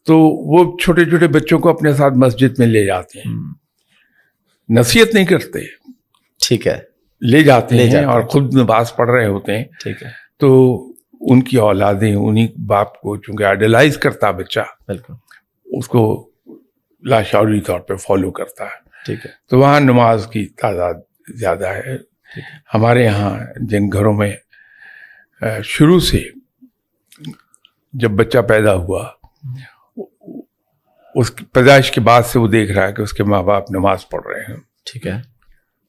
تو وہ چھوٹے چھوٹے بچوں کو اپنے ساتھ مسجد میں لے جاتے ہیں, نصیحت نہیں کرتے, ٹھیک ہے, لے جاتے ہیں اور خود نماز پڑھ رہے ہوتے ہیں. ٹھیک ہے. تو ان کی اولادیں انہیں باپ کو چونکہ آئیڈلائز کرتا بچہ, بالکل, اس کو لاشعوری طور پہ فالو کرتا ہے. ٹھیک ہے. تو وہاں نماز کی تعداد زیادہ ہے. ہمارے یہاں جن گھروں میں شروع سے جب بچہ پیدا ہوا, اس کی پیدائش کے بعد سے وہ دیکھ رہا ہے کہ اس کے ماں باپ نماز پڑھ رہے ہیں, ٹھیک ہے,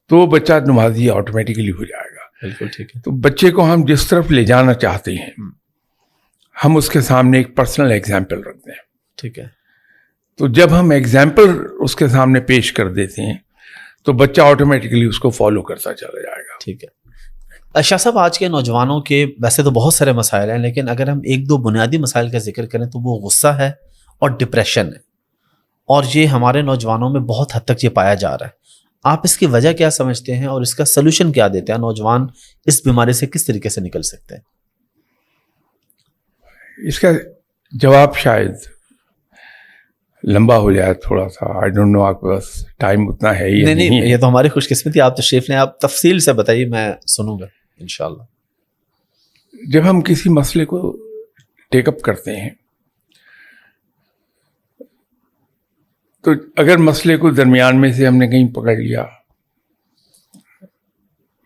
تو وہ بچہ نمازی آٹومیٹکلی ہو جائے گا. بالکل ٹھیک ہے. تو بچے کو ہم جس طرف لے جانا چاہتے ہیں ہم اس کے سامنے ایک پرسنل ایگزامپل رکھتے ہیں. ٹھیک ہے. تو جب ہم ایگزامپل اس کے سامنے پیش کر دیتے ہیں تو بچہ آٹومیٹکلی اس کو فالو کرتا چلا جائے گا. ٹھیک ہے. شاہ صاحب, آج کے نوجوانوں کے ویسے تو بہت سارے مسائل ہیں, لیکن اگر ہم ایک دو بنیادی مسائل کا ذکر کریں تو وہ غصہ ہے اور ڈپریشن ہے, اور یہ ہمارے نوجوانوں میں بہت حد تک یہ پایا جا رہا ہے. آپ اس کی وجہ کیا سمجھتے ہیں اور اس کا سلوشن کیا دیتے ہیں؟ نوجوان اس بیماری سے کس طریقے سے نکل سکتے ہیں؟ اس کا جواب شاید لمبا ہو جائے تھوڑا سا, آئی ڈونٹ نو آپ کے پاس ٹائم اتنا ہے یا نہیں. یہ تو ہماری خوش قسمتی, آپ تشریف لیں, آپ تفصیل سے بتائیے, میں سنوں گا انشاءاللہ. جب ہم کسی مسئلے کو ٹیک اپ کرتے ہیں تو اگر مسئلے کو درمیان میں سے ہم نے کہیں پکڑ لیا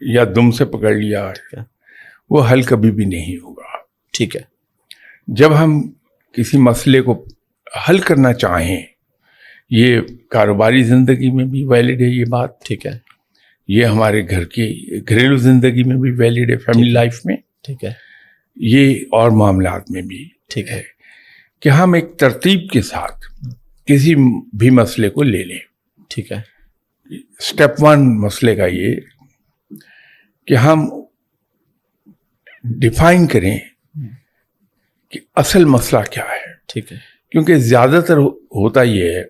یا دم سے پکڑ لیا, وہ حل کبھی بھی نہیں ہوگا. ٹھیک ہے. جب ہم کسی مسئلے کو حل کرنا چاہیں, یہ کاروباری زندگی میں بھی ویلڈ ہے یہ بات, ٹھیک ہے, یہ ہمارے گھر کی گھریلو زندگی میں بھی ویلڈ ہے, فیملی لائف میں, ٹھیک ہے, یہ اور معاملات میں بھی ٹھیک ہے, کہ ہم ایک ترتیب کے ساتھ کسی بھی مسئلے کو لے لیں. ٹھیک ہے. اسٹیپ 1 مسئلے کا یہ کہ ہم ڈیفائن کریں کہ اصل مسئلہ کیا ہے. ٹھیک ہے. کیونکہ زیادہ تر ہوتا یہ ہے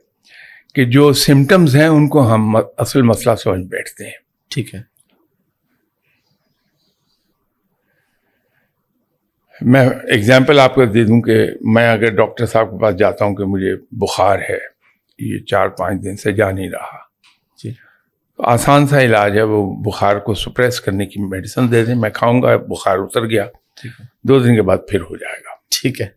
کہ جو سمٹمز ہیں ان کو ہم اصل مسئلہ سمجھ بیٹھتے ہیں. ٹھیک ہے. میں ایگزامپل آپ کو دے دوں کہ میں اگر ڈاکٹر صاحب کے پاس جاتا ہوں کہ مجھے بخار ہے, یہ 4-5 دن سے جا نہیں رہا, جی, تو آسان سا علاج ہے, وہ بخار کو سپریس کرنے کی میڈیسن دے دیں, میں کھاؤں گا, بخار اتر گیا, 2 دن کے بعد پھر ہو جائے گا. ٹھیک ہے.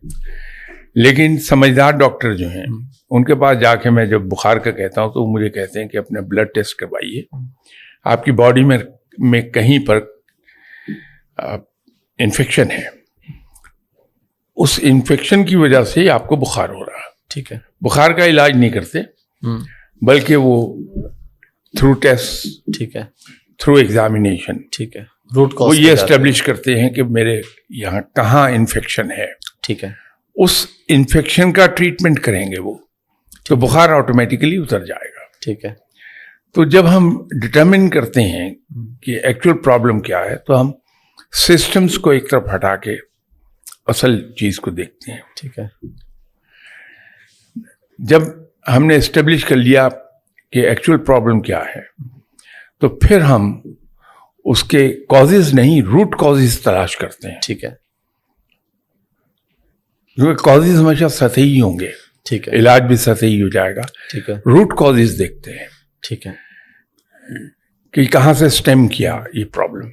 لیکن سمجھدار ڈاکٹر جو ہیں ان کے پاس جا کے میں جب بخار کا کہتا ہوں تو وہ مجھے کہتے ہیں کہ اپنے بلڈ ٹیسٹ کروائیے, آپ کی باڈی میں کہیں پر انفیکشن ہے, اس انفیکشن کی وجہ سے آپ کو بخار ہو رہا ہے. ٹھیک ہے. بخار کا علاج نہیں کرتے بلکہ وہ تھرو ٹیسٹ, ٹھیک ہے, تھرو ایگزامینیشن, ٹھیک ہے, روٹ کاز وہ یہ اسٹیبلش کرتے ہیں کہ میرے یہاں کہاں انفیکشن ہے. ٹھیک ہے. اس انفیکشن کا ٹریٹمنٹ کریں گے وہ, تو بخار آٹومیٹکلی اتر جائے گا. ٹھیک ہے. تو جب ہم ڈٹرمن کرتے ہیں کہ ایکچوئل پرابلم کیا ہے تو ہم سسٹمز کو ایک طرف ہٹا کے اصل چیز کو دیکھتے ہیں. ٹھیک ہے. جب ہم نے اسٹیبلش کر لیا کہ ایکچوئل پرابلم کیا ہے تو پھر ہم اس کے کازز نہیں, روٹ کازز تلاش کرتے ہیں. ٹھیک ہے. کیونکہ کازز ہمیشہ سطحی ہوں گے, ٹھیک ہے, علاج بھی سطحی ہو جائے گا. ٹھیک ہے. روٹ کازز دیکھتے ہیں. ٹھیک ہے. کہ کہاں سے اسٹیم کیا یہ پرابلم.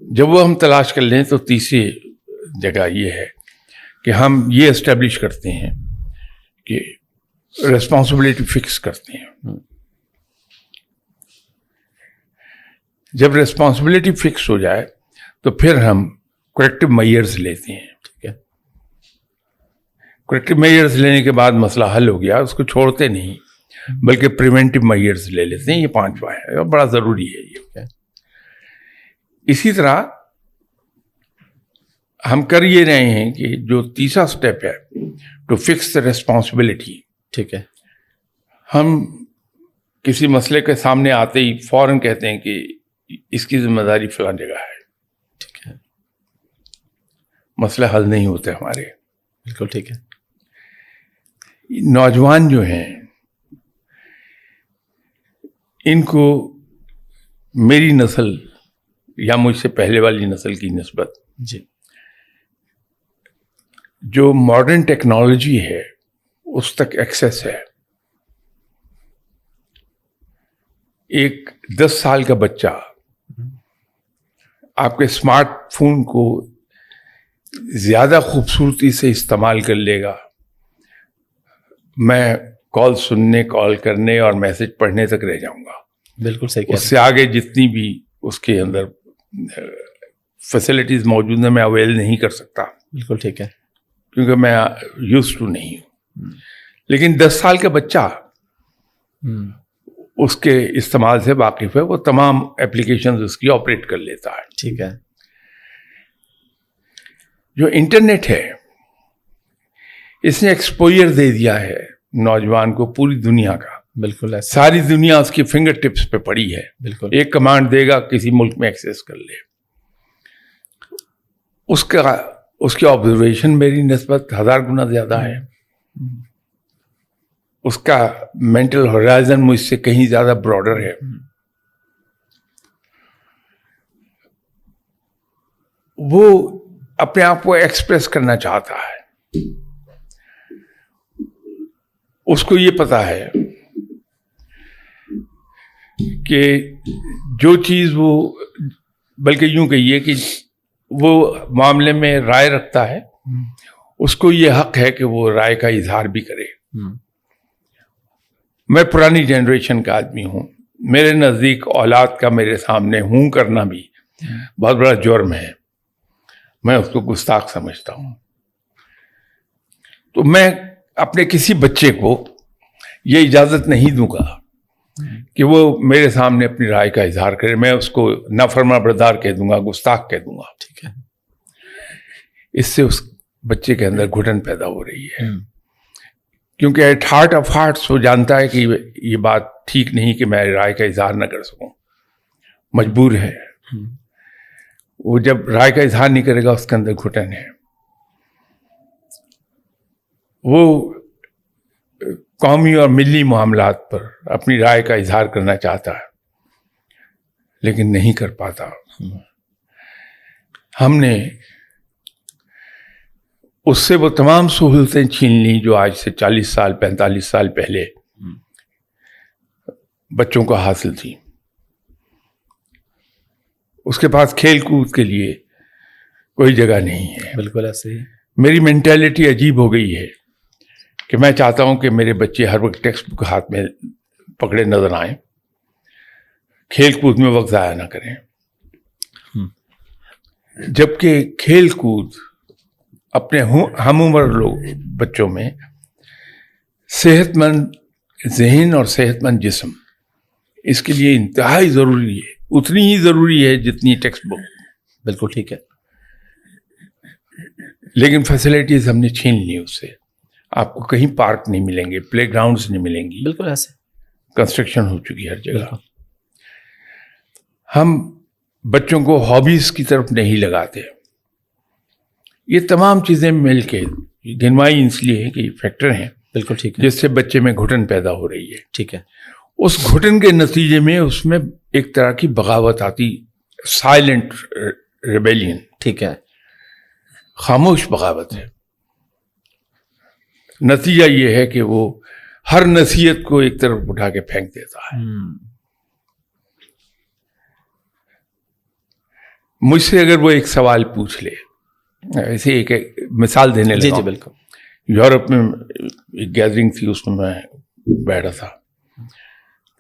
جب وہ ہم تلاش کر لیں تو تیسری جگہ یہ ہے کہ ہم یہ اسٹیبلش کرتے ہیں کہ ریسپانسبلٹی فکس کرتے ہیں. جب ریسپانسبلٹی فکس ہو جائے تو پھر ہم کریکٹیو میئرز لیتے ہیں. ٹھیک ہے. کریکٹیو میئرز لینے کے بعد مسئلہ حل ہو گیا, اس کو چھوڑتے نہیں بلکہ پریونٹیو میئرز لے لیتے ہیں. یہ 5واں ہے اور بڑا ضروری ہے یہ. اسی طرح ہم کر یہ رہے ہیں کہ جو تیسرا سٹیپ ہے ٹو فکس دا ریسپانسبلٹی. ٹھیک ہے. ہم کسی مسئلے کے سامنے آتے ہی فوراً کہتے ہیں کہ اس کی ذمہ داری فلاں جگہ ہے. ٹھیک ہے. مسئلہ حل نہیں ہوتے ہمارے. بالکل ٹھیک ہے. نوجوان جو ہیں ان کو میری نسل یا مجھ سے پہلے والی نسل کی نسبت جی جو ماڈرن ٹیکنالوجی ہے اس تک ایکسیس ہے. ایک 10 سال کا بچہ آپ کے اسمارٹ فون کو زیادہ خوبصورتی سے استعمال کر لے گا. میں کال سننے، کال کرنے اور میسج پڑھنے تک رہ جاؤں گا. بالکل صحیح کہہ اس سے آگے جتنی بھی اس کے اندر فیسلٹیز موجود ہیں میں اویل نہیں کر سکتا. بالکل ٹھیک ہے. کیونکہ میں یوز ٹو نہیں ہوں. لیکن 10 سال کا بچہ اس کے استعمال سے واقف ہے، وہ تمام اپلیکیشنز اس کی آپریٹ کر لیتا ہے. ٹھیک ہے. جو انٹرنیٹ ہے اس نے ایکسپوئر دے دیا ہے نوجوان کو پوری دنیا کا. بالکل ایسا. ساری دنیا اس کی فنگر ٹپس پہ پڑی ہے. بالکل. ایک کمانڈ دے گا کسی ملک میں ایکسیس کر لے. اس کی آبزرویشن میری نسبت 1000 گنا زیادہ ہے. اس کا مینٹل ہورائزن مجھ سے کہیں زیادہ براڈر ہے. وہ اپنے آپ کو ایکسپریس کرنا چاہتا ہے. اس کو یہ پتا ہے کہ جو چیز وہ، بلکہ یوں کہیے کہ وہ معاملے میں رائے رکھتا ہے، اس کو یہ حق ہے کہ وہ رائے کا اظہار بھی کرے. میں پرانی جنریشن کا آدمی ہوں. میرے نزدیک اولاد کا میرے سامنے ہوں کرنا بھی بہت بڑا جرم ہے. میں اس کو گستاخ سمجھتا ہوں. تو میں اپنے کسی بچے کو یہ اجازت نہیں دوں گا کہ وہ میرے سامنے اپنی رائے کا اظہار کرے. میں اس کو نافرما بردار کہہ دوں گا، گستاخ کہہ دوں گا. ٹھیک ہے. اس سے اس بچے کے اندر گھٹن پیدا ہو رہی ہے. کیونکہ ایٹ ہارٹ آف ہارٹس وہ جانتا ہے کہ یہ بات ٹھیک نہیں کہ میں رائے کا اظہار نہ کر سکوں. مجبور ہے. وہ جب رائے کا اظہار نہیں کرے گا اس کے اندر گھٹن ہے. وہ قومی اور ملی معاملات پر اپنی رائے کا اظہار کرنا چاہتا ہے لیکن نہیں کر پاتا. ہم نے اس سے وہ تمام سہولتیں چھین لیں جو آج سے 40 سال 45 سال پہلے بچوں کو حاصل تھی. اس کے پاس کھیل کود کے لیے کوئی جگہ نہیں ہے. بالکل ایسے ہی. میری مینٹیلٹی عجیب ہو گئی ہے کہ میں چاہتا ہوں کہ میرے بچے ہر وقت ٹیکسٹ بک ہاتھ میں پکڑے نظر آئیں، کھیل کود میں وقت ضائع نہ کریں. جبکہ کھیل کود اپنے ہم عمر لوگ بچوں میں صحت مند ذہن اور صحت مند جسم اس کے لیے انتہائی ضروری ہے. اتنی ہی ضروری ہے جتنی ٹیکسٹ بک. بالکل ٹھیک ہے. لیکن فیسلٹیز ہم نے چھین لی اس سے. آپ کو کہیں پارک نہیں ملیں گے، پلے گراؤنڈز نہیں ملیں گی. بالکل ایسے. کنسٹرکشن ہو چکی ہر جگہ. ہم بچوں کو ہابیز کی طرف نہیں لگاتے. یہ تمام چیزیں مل کے گنوائی اس لیے ہے کہ یہ فیکٹر ہیں. بالکل ٹھیک ہے. جس سے بچے میں گھٹن پیدا ہو رہی ہے. ٹھیک ہے. اس گھٹن کے نتیجے میں اس میں ایک طرح کی بغاوت آتی، سائلنٹ ریبیلین. ٹھیک ہے. خاموش بغاوت ہے. نتیجہ یہ ہے کہ وہ ہر نصیحت کو ایک طرف اٹھا کے پھینک دیتا ہے. مجھ سے اگر وہ ایک سوال پوچھ لے، ایسے ایک مثال دینے لگا. جی بالکل. یورپ میں ایک گیدرنگ تھی، اس میں میں بیٹھا تھا.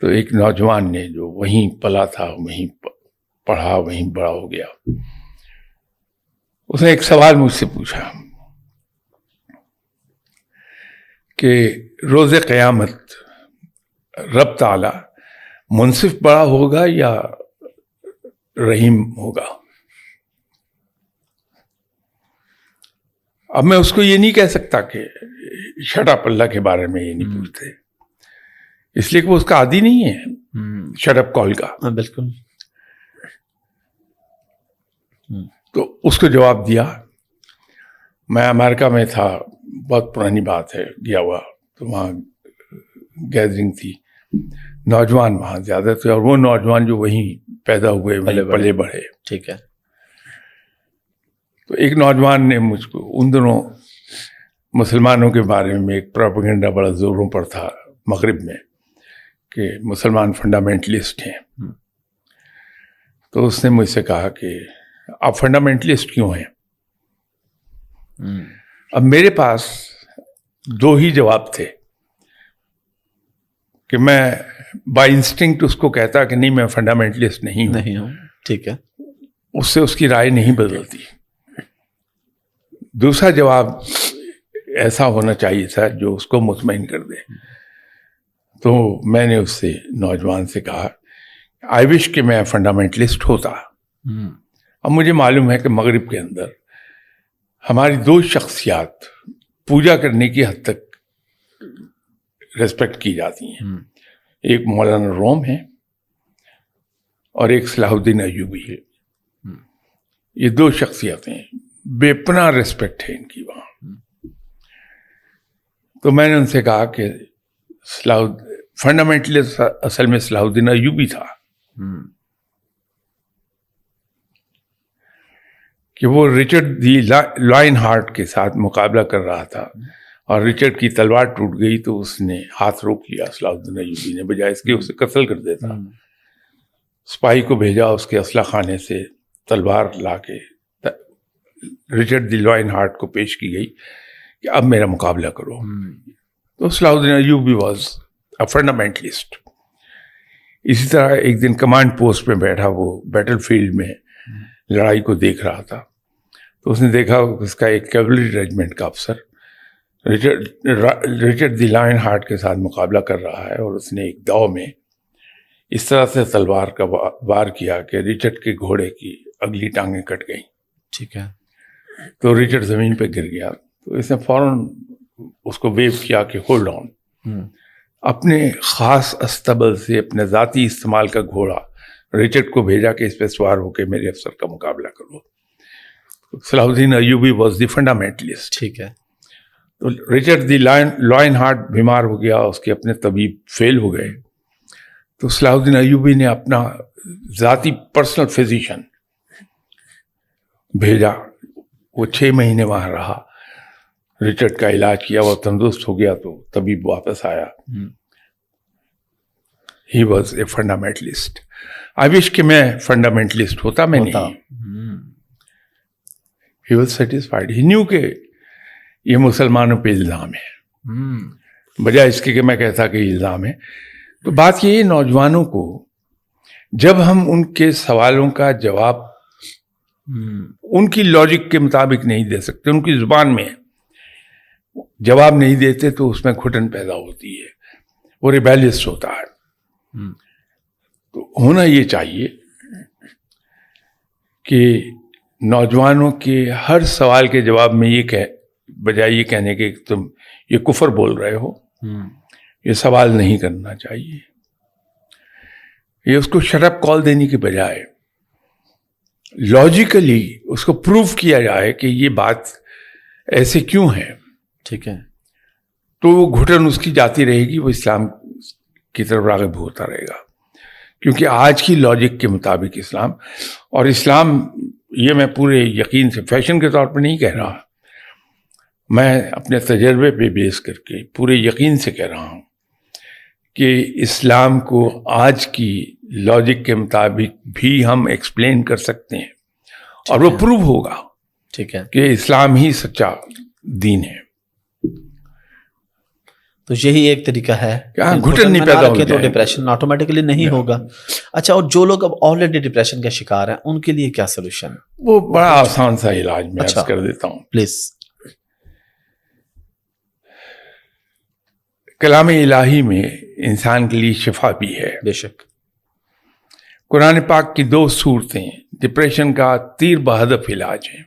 تو ایک نوجوان نے جو وہیں پلا تھا، وہیں پڑھا، وہیں بڑا ہو گیا، اس نے ایک سوال مجھ سے پوچھا کہ روز قیامت رب تعالی منصف بڑا ہوگا یا رحیم ہوگا؟ اب میں اس کو یہ نہیں کہہ سکتا کہ شٹ اپ، اللہ کے بارے میں یہ نہیں پوچھتے، اس لیے کہ وہ اس کا عادی نہیں ہے شٹ اپ کال کا. بالکل. تو اس کو جواب دیا. میں امریکہ میں تھا، بہت پرانی بات ہے، گیا ہوا، تو وہاں گیدرنگ تھی، نوجوان وہاں زیادہ تھے، اور وہ نوجوان جو وہیں پیدا ہوئے وہیں پلے بڑھے. ٹھیک ہے. تو ایک نوجوان نے مجھ کو ان دنوں مسلمانوں کے بارے میں ایک پروپیگنڈا بڑا زوروں پر تھا مغرب میں کہ مسلمان فنڈامنٹلسٹ ہیں. تو اس نے مجھ سے کہا کہ آپ فنڈامنٹلسٹ کیوں ہیں؟ اب میرے پاس دو ہی جواب تھے کہ میں بائی انسٹنکٹ اس کو کہتا کہ نہیں میں فنڈامنٹلسٹ نہیں ہوں. ٹھیک ہے. اس سے اس کی رائے نہیں بدلتی. دوسرا جواب ایسا ہونا چاہیے تھا جو اس کو مطمئن کر دے. تو میں نے اس سے نوجوان سے کہا آئی وش کہ میں فنڈامنٹلسٹ ہوتا. اب مجھے معلوم ہے کہ مغرب کے اندر ہماری دو شخصیات پوجا کرنے کی حد تک ریسپیکٹ کی جاتی ہیں. ایک مولانا روم ہے اور ایک صلاح الدین ایوبی ہے. یہ دو شخصیتیں بے پناہ ریسپیکٹ ہے ان کی وہاں. تو میں نے ان سے کہا کہ فنڈامنٹلسٹ اصل میں صلاح الدین ایوبی تھا کہ وہ رچرڈ دی لائن ہارٹ کے ساتھ مقابلہ کر رہا تھا اور رچرڈ کی تلوار ٹوٹ گئی تو اس نے ہاتھ روک لیا صلاح الدین ایوبی نے، بجائے اس کے اسے قتل کر دیتا. سپاہی کو بھیجا، اس کے اسلحہ خانے سے تلوار لا کے رچرڈ دی لائن ہارٹ کو پیش کی گئی کہ اب میرا مقابلہ کرو. تو صلاح الدین ایوبی واز اے فنڈامنٹلسٹ. اسی طرح ایک دن کمانڈ پوسٹ میں بیٹھا، وہ بیٹل فیلڈ میں لڑائی کو دیکھ رہا تھا. تو اس نے دیکھا اس کا ایک کیولری ریجمنٹ کا افسر رچرڈ دی لائن ہارٹ کے ساتھ مقابلہ کر رہا ہے اور اس نے ایک داؤ میں اس طرح سے تلوار کا وار کیا کہ رچرڈ کے گھوڑے کی اگلی ٹانگیں کٹ گئیں. ٹھیک ہے. تو رچرڈ زمین پہ گر گیا. تو اس نے فوراً اس کو ویو کیا کہ ہولڈ آن. اپنے خاص استبل سے اپنے ذاتی استعمال کا گھوڑا رچرڈ کو بھیجا کہ اس پہ سوار ہو کے میرے افسر کا مقابلہ کرو. صلاح الدین ایوبی واز دی فنڈامنٹلسٹ. ٹھیک ہے. تو رچرڈ دی لائن ہارٹ بیمار ہو گیا، اس کے اپنے طبیب فیل ہو گئے. تو صلاح الدین ایوبی نے اپنا ذاتی پرسنل فزیشین بھیجا. وہ 6 مہینے وہاں رہا، رچرڈ کا علاج کیا، وہ تندرست ہو گیا. تو طبیب واپس آیا. He was a fundamentalist. آئی وش کہ میں فنڈامنٹلسٹ ہوتا، میں نہیں. He was satisfied. He new کہ یہ مسلمانوں پہ الزام ہے، بجائے اس کے کہ میں کہتا کہ یہ الزام ہے. تو بات یہ ہے نوجوانوں کو جب ہم ان کے سوالوں کا جواب ان کی لاجک کے مطابق نہیں دے سکتے، ان کی زبان میں جواب نہیں دیتے، تو اس میں گھٹن پیدا ہوتی ہے، وہ ریبیلیس ہوتا ہے. تو ہونا یہ چاہیے کہ نوجوانوں کے ہر سوال کے جواب میں یہ بجائے یہ کہنے کہ تم یہ کفر بول رہے ہو، یہ سوال نہیں کرنا چاہیے. یہ اس کو شٹ اپ کال دینے کے بجائے لاجیکلی اس کو پروف کیا جائے کہ یہ بات ایسے کیوں ہے. ٹھیک ہے. تو وہ گھٹن اس کی جاتی رہے گی، وہ اسلام کی طرف راغب ہوتا رہے گا. کیونکہ آج کی لاجک کے مطابق اسلام یہ میں پورے یقین سے فیشن کے طور پہ نہیں کہہ رہا، میں اپنے تجربے پہ بیس کر کے پورے یقین سے کہہ رہا ہوں کہ اسلام کو آج کی لاجک کے مطابق بھی ہم ایکسپلین کر سکتے ہیں اور وہ پروو ہوگا. ٹھیک ہے. کہ اسلام ہی سچا دین ہے. تو یہی ایک طریقہ ہے کہ گھٹن نہیں پیدا ہوگا، تو ڈپریشن آٹومیٹکلی نہیں ہوگا. اچھا، اور جو لوگ اب آلریڈی ڈپریشن کا شکار ہیں ان کے لیے کیا سولوشن؟ وہ بڑا آسان سا علاج میں عرض کر دیتا ہوں. پلیز. کلام الہی میں انسان کے لیے شفا بھی ہے. بے شک. قرآن پاک کی 2 صورتیں ڈپریشن کا تیر بہدف علاج ہیں.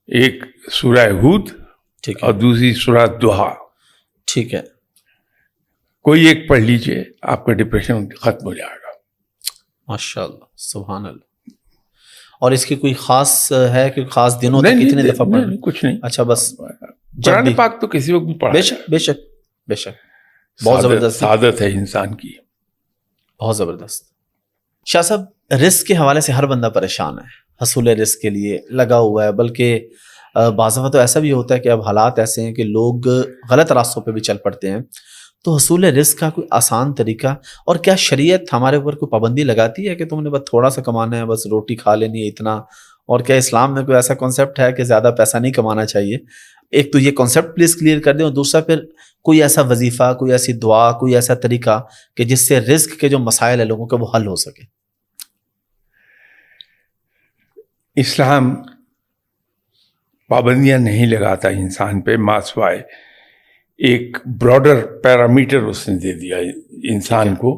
ایک سورہ ہود اور دوسری سورہ دہا. ٹھیک ہے. کوئی ایک پڑھ لیجئے، آپ کا ڈپریشن ختم ہو جائے گا. ماشاء اللہ، سبحان اللہ. اور اس کی کوئی خاص ہے کہ خاص دنوں تک کتنے دفعہ پڑھیں؟ کچھ نہیں. اچھا، بس قرآن پاک تو کسی وقت بھی پڑھا. بے شک بے شک بے شک. بہت زبردست عادت ہے انسان کی، بہت زبردست. شاہ صاحب رزق کے حوالے سے ہر بندہ پریشان ہے، حصول رزق کے لیے لگا ہوا ہے، بلکہ بعض دفعہ تو ایسا بھی ہوتا ہے کہ اب حالات ایسے ہیں کہ لوگ غلط راستوں پہ بھی چل پڑتے ہیں. تو حصول رزق کا کوئی آسان طریقہ، اور کیا شریعت ہمارے اوپر کوئی پابندی لگاتی ہے کہ تم نے بس تھوڑا سا کمانا ہے، بس روٹی کھا لینی ہے اتنا؟ اور کیا اسلام میں کوئی ایسا کانسیپٹ ہے کہ زیادہ پیسہ نہیں کمانا چاہیے؟ ایک تو یہ کانسیپٹ پلیز کلیئر کر دیں، اور دوسرا پھر کوئی ایسا وظیفہ، کوئی ایسی دعا، کوئی ایسا طریقہ کہ جس سے رزق کے جو مسائل ہیں لوگوں کے وہ حل ہو سکے. اسلام پابندیاں نہیں لگاتا انسان پہ، ماسوائے ایک براڈر پیرامیٹر اس نے دے دیا انسان کو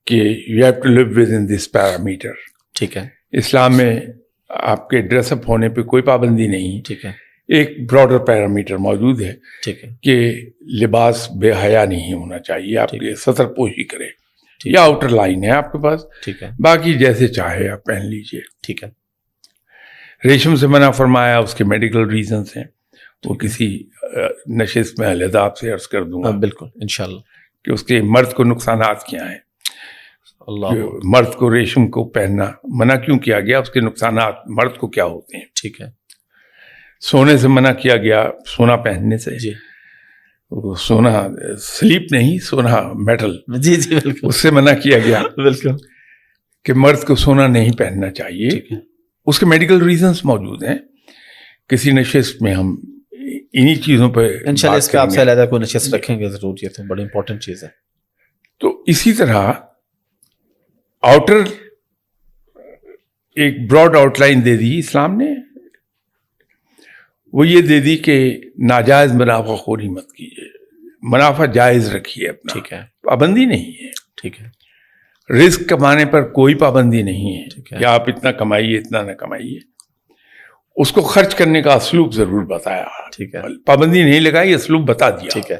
کہ you have to live with in this parameter. ٹھیک ہے. اسلام میں آپ کے ڈریس اپ ہونے پہ کوئی پابندی نہیں. ٹھیک ہے. ایک براڈر پیرامیٹر موجود ہے. ٹھیک ہے. کہ لباس بے حیا نہیں ہونا چاہیے، آپ کے سطر پوشی کرے، یا آؤٹر لائن ہے آپ کے پاس. ٹھیک ہے. باقی جیسے چاہے آپ پہن لیجئے. ٹھیک ہے. ریشم سے منع فرمایا، اس کے میڈیکل ریزنز ہیں، وہ کسی نشست میں علیحدہ آپ سے عرض کر دوں گا. بالکل انشاءاللہ. کہ اس کے مرد کو نقصانات کیا ہیں. اللہ. مرد کو ریشم کو پہننا منع کیوں کیا گیا، اس کے نقصانات مرد کو کیا ہوتے ہیں. ٹھیک ہے. سونے سے منع کیا گیا، سونا پہننے سے. جی. سونا سلیپ نہیں، سونا میٹل. جی جی بالکل. اس سے منع کیا گیا بالکل کہ مرد کو سونا نہیں پہننا چاہیے. ٹھیک ہے. اس کے میڈیکل ریزنز موجود ہیں. کسی نشست میں ہم انہی چیزوں پہ انشاءاللہ اس پہ آپ سے علیحدہ کوئی نشست رکھیں گے ضرور، یہ تو بڑی امپورٹنٹ چیز ہے. تو اسی طرح آؤٹر ایک براڈ آؤٹ لائن دے دی اسلام نے، وہ یہ دے دی کہ ناجائز منافع خوری مت کیجیے، منافع جائز رکھیے اپنا. ٹھیک ہے. پابندی نہیں ہے. ٹھیک ہے. رزق کمانے پر کوئی پابندی نہیں ہے ٹھیک ہے. کہ آپ اتنا کمائیے اتنا نہ کمائیے. اس کو خرچ کرنے کا اسلوب ضرور بتایا. ٹھیک ہے. پابندی نہیں لگائی، اسلوب بتا دیا. ٹھیک ہے.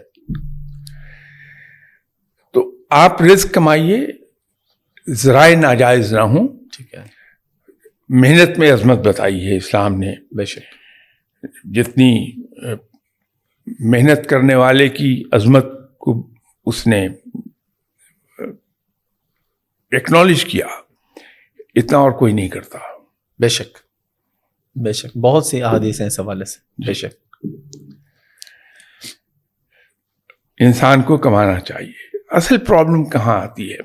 تو آپ رزق کمائیے، ذرائع ناجائز نہ ہوں. ٹھیک ہے. محنت میں عظمت بتائی ہے اسلام نے. بے شک. جتنی محنت کرنے والے کی عظمت کو اس نے ایکنالج کیا، اتنا اور کوئی نہیں کرتا. بے شک. بے شک. بہت سی احادیث ہیں اس حوالے سے. بے شک. انسان کو کمانا چاہیے. اصل پرابلم کہاں آتی ہے؟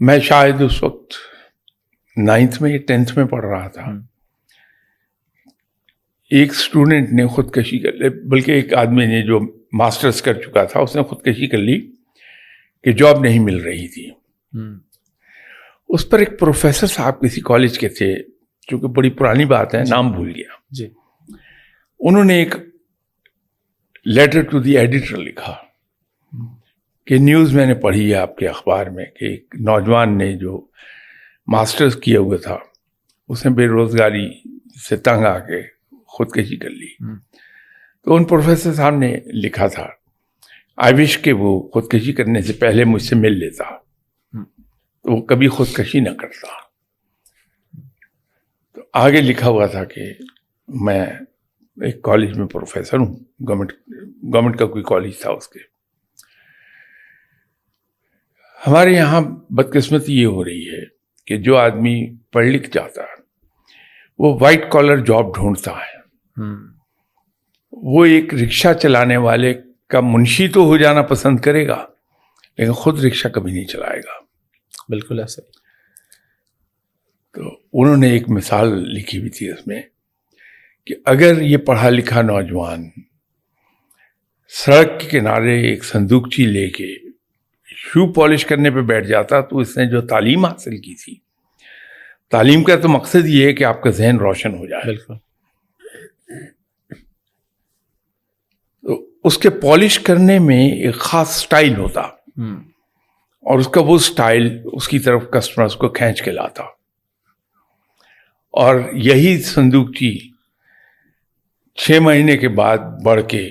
میں شاید اس وقت 9th میں 10th میں پڑھ رہا تھا. ایک اسٹوڈنٹ نے خودکشی کر لی، بلکہ ایک آدمی نے جو ماسٹرز کر چکا تھا اس نے خودکشی کر لی کہ جاب نہیں مل رہی تھی. اس پر ایک پروفیسر صاحب کسی کالج کے تھے، چونکہ بڑی پرانی بات ہے، نام بھول گیا. جی. انہوں نے ایک لیٹر ٹو دی ایڈیٹر لکھا کہ نیوز میں نے پڑھی ہے آپ کے اخبار میں کہ ایک نوجوان نے جو ماسٹرز کیا ہوا تھا اس نے بے روزگاری سے تنگ آ کے خودکشی کر لی. تو ان پروفیسر صاحب نے لکھا تھا، آئی وش کہ وہ خودکشی کرنے سے پہلے مجھ سے مل لیتا، تو وہ کبھی خودکشی نہ کرتا. تو آگے لکھا ہوا تھا کہ میں ایک کالج میں پروفیسر ہوں، گورنمنٹ کا کوئی کالج تھا اس کے. ہمارے یہاں بدقسمتی یہ ہو رہی ہے کہ جو آدمی پڑھ لکھ جاتا ہے وہ وائٹ کالر جاب ڈھونڈتا ہے. وہ ایک رکشہ چلانے والے کا منشی تو ہو جانا پسند کرے گا، لیکن خود رکشہ کبھی نہیں چلائے گا. بالکل ایسا. تو انہوں نے ایک مثال لکھی ہوئی تھی اس میں کہ اگر یہ پڑھا لکھا نوجوان سڑک کے کنارے ایک صندوقچی لے کے شو پالش کرنے پہ بیٹھ جاتا تو اس نے جو تعلیم حاصل کی تھی، تعلیم کا تو مقصد یہ ہے کہ آپ کا ذہن روشن ہو جائے. بالکل. تو اس کے پالش کرنے میں ایک خاص سٹائل ہوتا، اور اس کا وہ سٹائل اس کی طرف کسٹمرز کو کھینچ کے لاتا. اور یہی صندوقچی 6 مہینے کے بعد بڑھ کے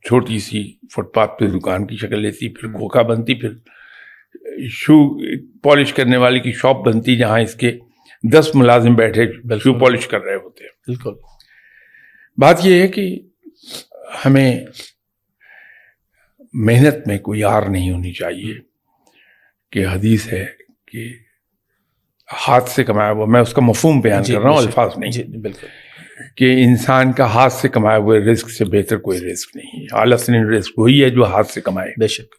چھوٹی سی فٹ پاتھ پہ دکان کی شکل لیتی، پھر کھوکھا بنتی، پھر شو پالش کرنے والے کی شاپ بنتی جہاں اس کے 10 ملازم بیٹھے شو پالش کر رہے ہوتے. بالکل. بات یہ ہے کہ ہمیں محنت میں کوئی آر نہیں ہونی چاہیے. کہ حدیث ہے کہ ہاتھ سے کمایا ہوا، میں اس کا مفہوم بیان کر رہا ہوں، الفاظ نہیں. جی بالکل. کہ انسان کا ہاتھ سے کمائے ہوئے رزق سے بہتر کوئی رزق نہیں ہے. اعلیٰ ترین رزق وہی ہے جو ہاتھ سے کمائے. بے شک.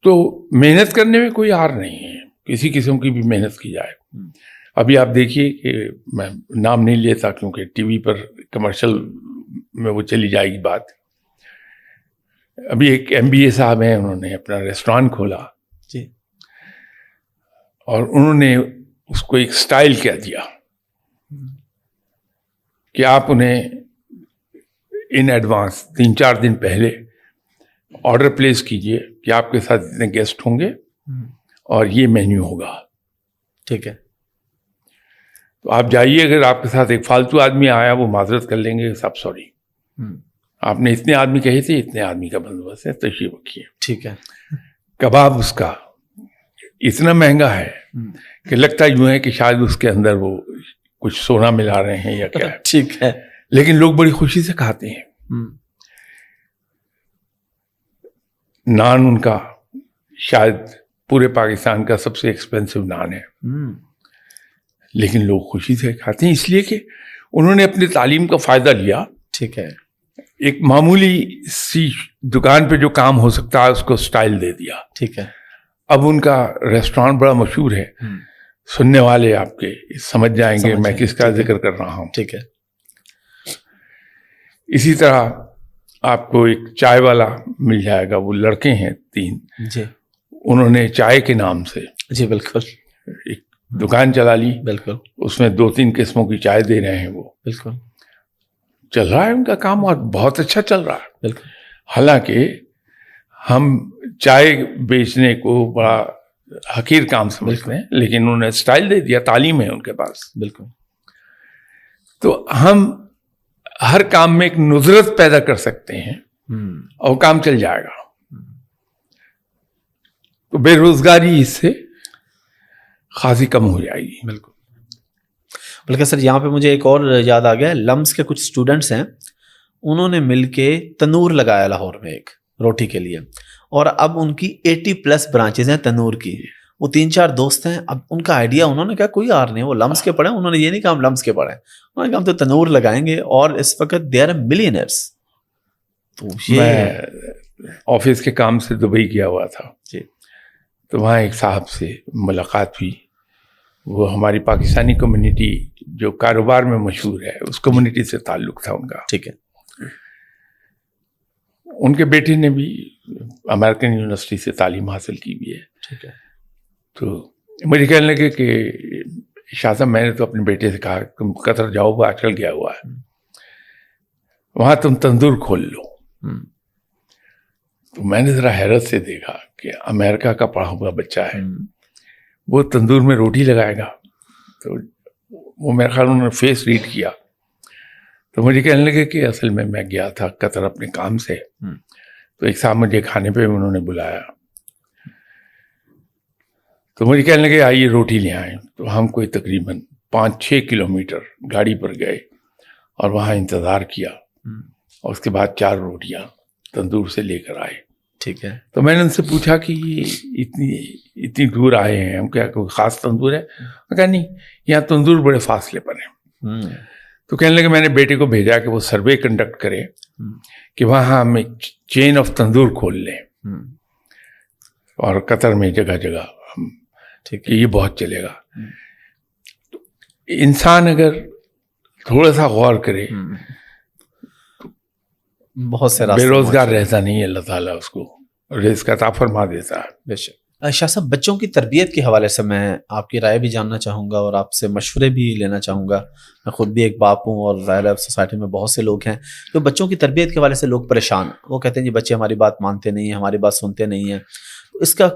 تو محنت کرنے میں کوئی ہار نہیں ہے، کسی قسم کی بھی محنت کی جائے. ابھی آپ دیکھیے کہ میں نام نہیں لیتا کیونکہ ٹی وی پر کمرشل میں وہ چلی جائے گی بات. ابھی ایک MBA صاحب ہیں، انہوں نے اپنا ریسٹورانٹ کھولا جی، اور انہوں نے اس کو ایک سٹائل کیا دیا کہ آپ انہیں ان ایڈوانس 3-4 دن پہلے آرڈر پلیس کیجئے کہ آپ کے ساتھ اتنے گیسٹ ہوں گے اور یہ مینیو ہوگا. ٹھیک ہے. تو آپ جائیے، اگر آپ کے ساتھ ایک فالتو آدمی آیا وہ معذرت کر لیں گے، سب سوری، آپ نے اتنے آدمی کہے تھے، اتنے آدمی کا بندوبست ہے، تشریف رکھیے. ٹھیک ہے. کباب اس کا اتنا مہنگا ہے کہ لگتا یوں ہے کہ شاید اس کے اندر وہ کچھ سونا ملا رہے ہیں یا کیا ہے. ٹھیک ہے. لیکن لوگ بڑی خوشی سے کھاتے ہیں. نان ان کا شاید پورے پاکستان کا سب سے ایکسپینسو نان ہے، لیکن لوگ خوشی سے کھاتے ہیں اس لیے کہ انہوں نے اپنی تعلیم کا فائدہ لیا. ٹھیک ہے. ایک معمولی سی دکان پہ جو کام ہو سکتا ہے اس کو سٹائل دے دیا. ٹھیک ہے. اب ان کا ریسٹورانٹ بڑا مشہور ہے. سننے والے آپ کے سمجھ جائیں گے میں کس کا ذکر کر رہا ہوں. ٹھیک ہے. اسی طرح آپ کو ایک چائے والا مل جائے گا، وہ لڑکے ہیں 3. جی. انہوں نے چائے کے نام سے جی بالکل ایک دکان چلا لی. بالکل. اس میں 2-3 قسموں کی چائے دے رہے ہیں. وہ بالکل چل رہا ہے ان کا کام اور بہت اچھا چل رہا ہے. بالکل. حالانکہ ہم چائے بیچنے کو بڑا حقیر کام سمجھتے ہیں، لیکن انہوں نے سٹائل دے دیا، تعلیم ہے ان کے پاس. بالکل. تو ہم ہر کام میں ایک نظرت پیدا کر سکتے ہیں اور کام چل جائے گا. تو بے روزگاری اس سے خاصی کم ہو جائے گی. بالکل. بلکہ سر یہاں پہ مجھے ایک اور یاد آ گیا، لمس کے کچھ اسٹوڈنٹس ہیں، انہوں نے مل کے تنور لگایا لاہور میں ایک روٹی کے لیے، اور اب ان کی 80+ برانچز ہیں تنور کی. وہ 3-4 دوست ہیں. اب ان کا آئیڈیا، انہوں نے کہا کوئی آر نہیں، وہ لمس کے پڑھے. انہوں نے یہ نہیں کہا ہم لمس کے پڑھے، انہوں نے کہا ہم تو تنور لگائیں گے، اور اس وقت دے آر ملینئرس. تو میں آفس کے کام سے دبئی گیا ہوا تھا جی. تو وہاں ایک صاحب سے ملاقات ہوئی. وہ ہماری پاکستانی کمیونٹی جو کاروبار میں مشہور ہے اس کمیونٹی سے تعلق تھا ان کا. ٹھیک ہے. ان کے بیٹے نے بھی امریکن یونیورسٹی سے تعلیم حاصل کی ہوئی ہے. ٹھیک ہے. تو مجھے کہنے لگے کہ شاہ صاحب میں نے تو اپنے بیٹے سے کہا تم قطر جاؤ، وہ آج کل گیا ہوا ہے، وہاں تم تندور کھول لو. تو میں نے ذرا حیرت سے دیکھا کہ امریکہ کا پڑھا ہوا بچہ ہے، وہ تندور میں روٹی لگائے گا. تو وہ میرے خیال انہوں نے فیس ریڈ کیا. تو مجھے کہنے لگے کہ اصل میں گیا تھا قطر اپنے کام سے، تو ایک صاحب مجھے کھانے پہ انہوں نے بلایا. تو مجھے کہنے لگے آئیے روٹی لے آئیں. تو ہم کوئی تقریباً 5-6 کلومیٹر گاڑی پر گئے اور وہاں انتظار کیا، اور اس کے بعد 4 روٹیاں تندور سے لے کر آئے. ٹھیک ہے. تو میں نے ان سے پوچھا کہ یہ اتنی دور آئے ہیں، ہم کیا کوئی خاص تندور ہے؟ میں کہا نہیں، یہاں تندور بڑے فاصلے پر ہیں. تو کہنے لگے میں نے بیٹے کو بھیجا کہ وہ سروے کنڈکٹ کرے کہ وہاں ہم ایک چین آف تندور کھول لیں، اور قطر میں جگہ جگہ ہم کہ یہ بہت چلے گا. تو انسان اگر تھوڑا سا غور کرے بہت سے بے روزگار رہتا نہیں ہے، اللہ تعالیٰ اس کو رزق عطا فرما دیتا ہے. بے شک. شاہ صاحب بچوں کی تربیت کے حوالے سے میں آپ کی رائے بھی جاننا چاہوں گا اور آپ سے مشورے بھی لینا چاہوں گا. میں خود بھی ایک باپ ہوں، اور ظاہر ہے سوسائٹی میں بہت سے لوگ ہیں تو بچوں کی تربیت کے حوالے سے لوگ پریشان، وہ کہتے ہیں جی بچے ہماری بات مانتے نہیں ہیں، ہماری بات سنتے نہیں ہیں. تو اس کا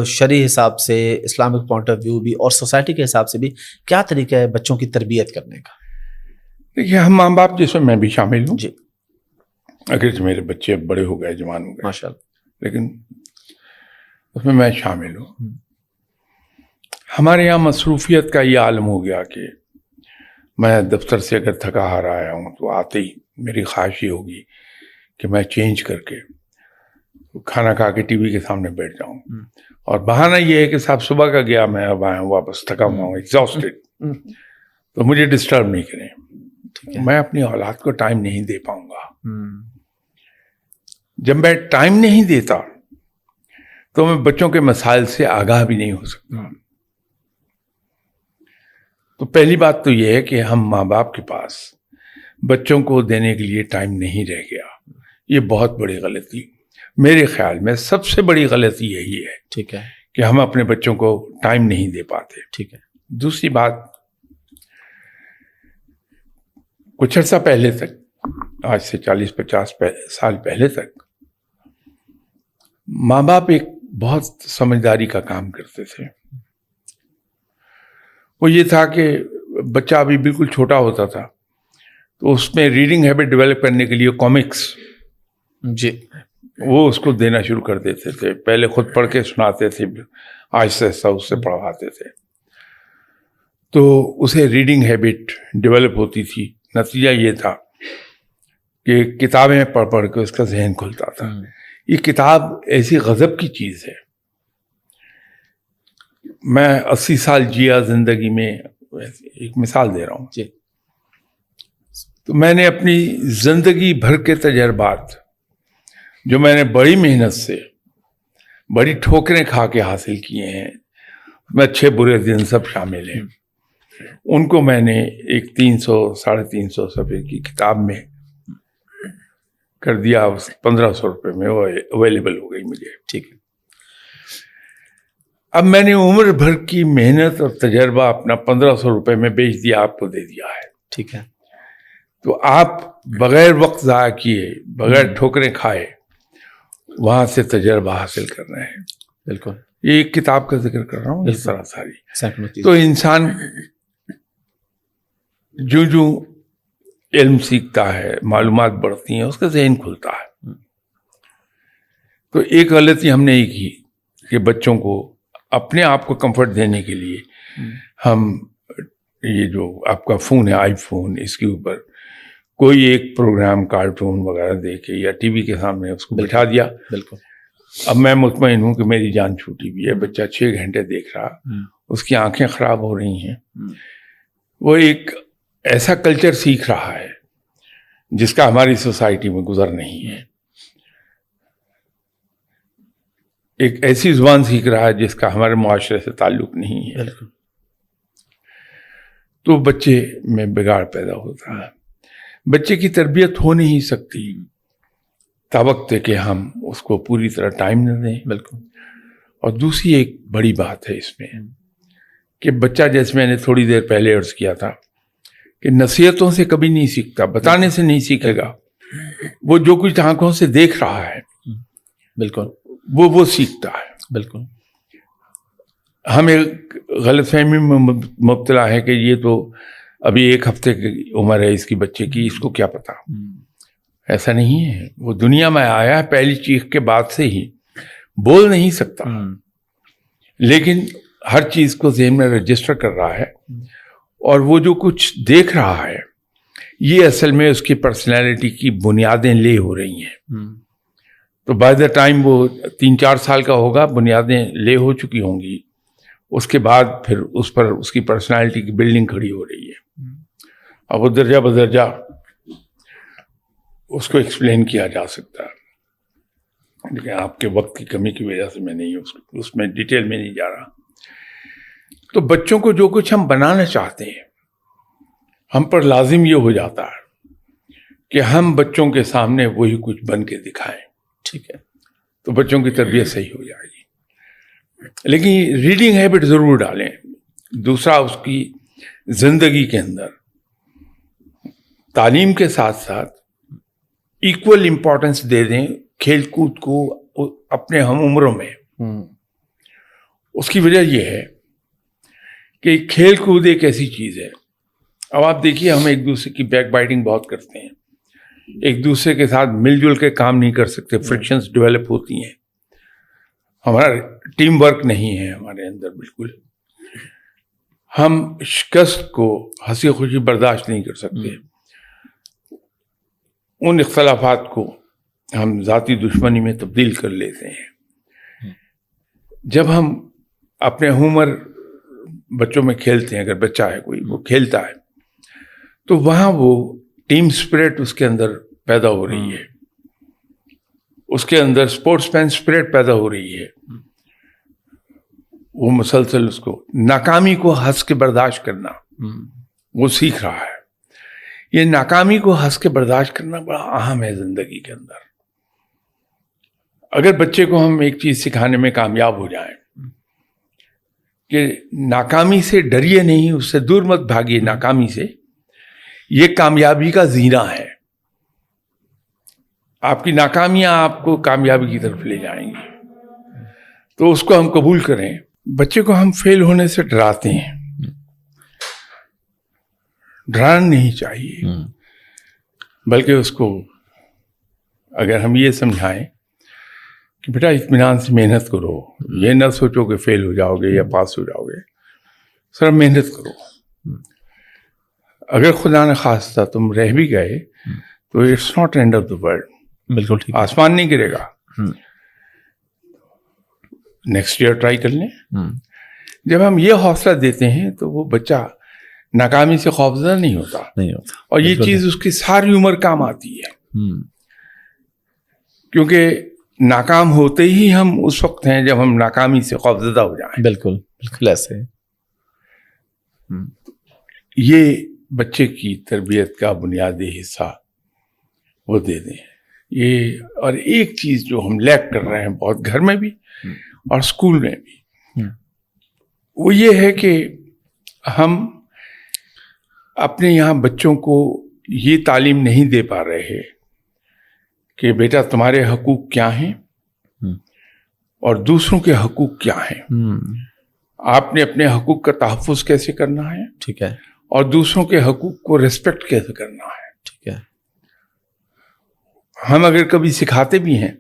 شرعی حساب سے، اسلامک پوائنٹ آف ویو بھی اور سوسائٹی کے حساب سے بھی کیا طریقہ ہے بچوں کی تربیت کرنے کا؟ دیکھیے ہم ماں باپ جس میں بھی شامل ہوں. جی. اگرچہ میرے بچے اب بڑے ہو گئے، جوان ہو گئے ماشاء اللہ، لیکن اس میں شامل ہوں. ہمارے یہاں مصروفیت کا یہ عالم ہو گیا کہ میں دفتر سے اگر تھکا ہارا آیا ہوں تو آتے ہی میری خواہش یہ ہوگی کہ میں چینج کر کے کھانا کھا کے ٹی وی کے سامنے بیٹھ جاؤں, اور بہانہ یہ ہے کہ صاحب صبح کا گیا, میں اب آیا ہوں واپس, تھکا ہوا ہوں, ایگزاسٹڈ, تو مجھے ڈسٹرب نہیں کریں. میں اپنی اولاد کو ٹائم نہیں دے پاؤں گا. جب میں ٹائم نہیں دیتا تو میں بچوں کے مسائل سے آگاہ بھی نہیں ہو سکتا. تو پہلی بات تو یہ ہے کہ ہم ماں باپ کے پاس بچوں کو دینے کے لیے ٹائم نہیں رہ گیا. یہ بہت بڑی غلطی, میرے خیال میں سب سے بڑی غلطی یہی ہے. ٹھیک ہے, کہ ہم اپنے بچوں کو ٹائم نہیں دے پاتے. ٹھیک ہے. دوسری بات, کچھ عرصہ پہلے تک, آج سے 40-50 سال پہلے تک, ماں باپ ایک بہت سمجھداری کا کام کرتے تھے. وہ یہ تھا کہ بچہ ابھی بالکل چھوٹا ہوتا تھا تو اس میں ریڈنگ ہیبٹ ڈیولپ کرنے کے لیے کامکس, جی, وہ اس کو دینا شروع کر دیتے تھے. پہلے خود پڑھ کے سناتے تھے, آہستہ آہستہ اس سے پڑھواتے تھے, تو اسے ریڈنگ ہیبٹ ڈیولپ ہوتی تھی. نتیجہ یہ تھا کہ کتابیں پڑھ پڑھ کے اس کا ذہن کھلتا تھا. یہ کتاب ایسی غضب کی چیز ہے. میں 80 سال جیا زندگی میں, ایک مثال دے رہا ہوں. جی, تو میں نے اپنی زندگی بھر کے تجربات جو میں نے بڑی محنت سے, بڑی ٹھوکریں کھا کے حاصل کیے ہیں, میں اچھے برے دن سب شامل ہیں, ان کو میں نے ایک 300-350 صفحے کی کتاب میں کر دیا. 1500 روپے میں وہ اویلیبل ہو گئی مجھے. ٹھیک ہے. اب میں نے عمر بھر کی محنت اور تجربہ اپنا 1500 روپے میں بیچ دیا, آپ کو دے دیا ہے. ٹھیک ہے. تو آپ بغیر وقت ضائع کیے, بغیر ٹھوکریں کھائے, وہاں سے تجربہ حاصل کر رہے ہیں. بالکل, یہ ایک کتاب کا ذکر کر رہا ہوں, اس طرح ساری. تو تو انسان جو علم سیکھتا ہے, معلومات بڑھتی ہیں, اس کا ذہن کھلتا ہے. تو ایک غلطی ہم نے یہ کی کہ بچوں کو اپنے آپ کو کمفرٹ دینے کے لیے ہم یہ جو آپ کا فون ہے, آئی فون, اس کے اوپر کوئی ایک پروگرام, کارٹون وغیرہ دے کے یا ٹی وی کے سامنے اس کو بٹھا دیا. بالکل. اب میں مطمئن ہوں کہ میری جان چھوٹی ہوئی ہے, بچہ 6 گھنٹے دیکھ رہا, اس کی آنکھیں خراب ہو رہی ہیں. وہ ایک ایسا کلچر سیکھ رہا ہے جس کا ہماری سوسائٹی میں گزر نہیں ہے. ایک ایسی زبان سیکھ رہا ہے جس کا ہمارے معاشرے سے تعلق نہیں ہے. تو بچے میں بگاڑ پیدا ہوتا ہے. بچے کی تربیت ہو نہیں سکتی تابقتے کہ ہم اس کو پوری طرح ٹائم نہ دیں. بالکل. اور دوسری ایک بڑی بات ہے اس میں کہ بچہ, جیسے میں نے تھوڑی دیر پہلے عرض کیا تھا, کہ نصیحتوں سے کبھی نہیں سیکھتا, بتانے سے نہیں سیکھے گا. وہ جو کچھ آنکھوں سے دیکھ رہا ہے, بالکل, وہ سیکھتا ہے. بالکل. ہم ایک غلط فہمی میں مبتلا ہے کہ یہ تو ابھی 1 ہفتے کی عمر ہے اس کی بچے کی, اس کو کیا پتا. ایسا نہیں ہے. وہ دنیا میں آیا ہے پہلی چیخ کے بعد سے ہی, بول نہیں سکتا, لیکن ہر چیز کو ذہن میں رجسٹر کر رہا ہے, اور وہ جو کچھ دیکھ رہا ہے یہ اصل میں اس کی پرسنالٹی کی بنیادیں لے ہو رہی ہیں. تو بائی دا ٹائم وہ 3-4 سال کا ہوگا, بنیادیں لے ہو چکی ہوں گی. اس کے بعد پھر اس پر اس کی پرسنالٹی کی بلڈنگ کھڑی ہو رہی ہے. اب وہ درجہ بدرجہ اس کو ایکسپلین کیا جا سکتا ہے, لیکن آپ کے وقت کی کمی کی وجہ سے میں نہیں اس میں ڈیٹیل میں نہیں جا رہا. تو بچوں کو جو کچھ ہم بنانا چاہتے ہیں, ہم پر لازم یہ ہو جاتا ہے کہ ہم بچوں کے سامنے وہی کچھ بن کے دکھائیں. ٹھیک ہے. تو بچوں کی تربیت صحیح ہو جائے گی. لیکن ریڈنگ ہیبٹ ضرور ڈالیں. دوسرا, اس کی زندگی کے اندر تعلیم کے ساتھ ساتھ ایکول امپورٹنس دے دیں کھیل کود کو اپنے ہم عمروں میں. اس کی وجہ یہ ہے کہ کھیل کود ایک ایسی چیز ہے. اب آپ دیکھیے, ہم ایک دوسرے کی بیک بائٹنگ بہت کرتے ہیں, ایک دوسرے کے ساتھ مل جل کے کام نہیں کر سکتے, فرکشنز ڈیولپ ہوتی ہیں, ہمارا ٹیم ورک نہیں ہے ہمارے اندر بالکل. ہم شکست کو ہنسی خوشی برداشت نہیں کر سکتے, ان اختلافات کو ہم ذاتی دشمنی میں تبدیل کر لیتے ہیں. جب ہم اپنے عمر بچوں میں کھیلتے ہیں, اگر بچہ ہے کوئی وہ کھیلتا ہے تو وہاں وہ ٹیم اسپرٹ اس کے اندر پیدا ہو رہی ہے, اس کے اندر اسپورٹس مین اسپرٹ پیدا ہو رہی ہے. وہ مسلسل اس کو ناکامی کو ہنس کے برداشت کرنا وہ سیکھ رہا ہے. یہ ناکامی کو ہنس کے برداشت کرنا بڑا اہم ہے زندگی کے اندر. اگر بچے کو ہم ایک چیز سکھانے میں کامیاب ہو جائیں کہ ناکامی سے ڈریے نہیں, اس سے دور مت بھاگیے ناکامی سے, یہ کامیابی کا زینہ ہے. آپ کی ناکامیاں آپ کو کامیابی کی طرف لے جائیں گی, تو اس کو ہم قبول کریں. بچے کو ہم فیل ہونے سے ڈراتے ہیں, ڈرانا نہیں چاہیے, بلکہ اس کو اگر ہم یہ سمجھائیں کہ بیٹا اطمینان سے محنت کرو, یہ نہ سوچو کہ فیل ہو جاؤ گے یا پاس ہو جاؤ گے, صرف محنت کرو. اگر خدا نہ خواستہ تم رہ بھی گئے تو it's not end of the world, بالکل ٹھیک, آسمان نہیں گرے گا. نیکسٹ ایئر ٹرائی کر لیں. جب ہم یہ حوصلہ دیتے ہیں تو وہ بچہ ناکامی سے خوفزدہ نہیں ہوتا, اور یہ چیز اس کی ساری عمر کام آتی ہے. کیونکہ ناکام ہوتے ہی ہم اس وقت ہیں جب ہم ناکامی سے خوفزدہ ہو جائیں. بالکل بالکل ایسے. یہ بچے کی تربیت کا بنیادی حصہ وہ دے دیں. یہ اور ایک چیز جو ہم لیک کر رہے ہیں بہت گھر میں بھی اور اسکول میں بھی, وہ یہ ہے کہ ہم اپنے یہاں بچوں کو یہ تعلیم نہیں دے پا رہے کہ بیٹا تمہارے حقوق کیا ہیں اور دوسروں کے حقوق کیا ہیں. آپ نے اپنے حقوق کا تحفظ کیسے کرنا ہے, ٹھیک ہے, اور دوسروں کے حقوق کو ریسپیکٹ کیسے کرنا ہے. ٹھیک ہے. ہم اگر کبھی سکھاتے بھی ہیں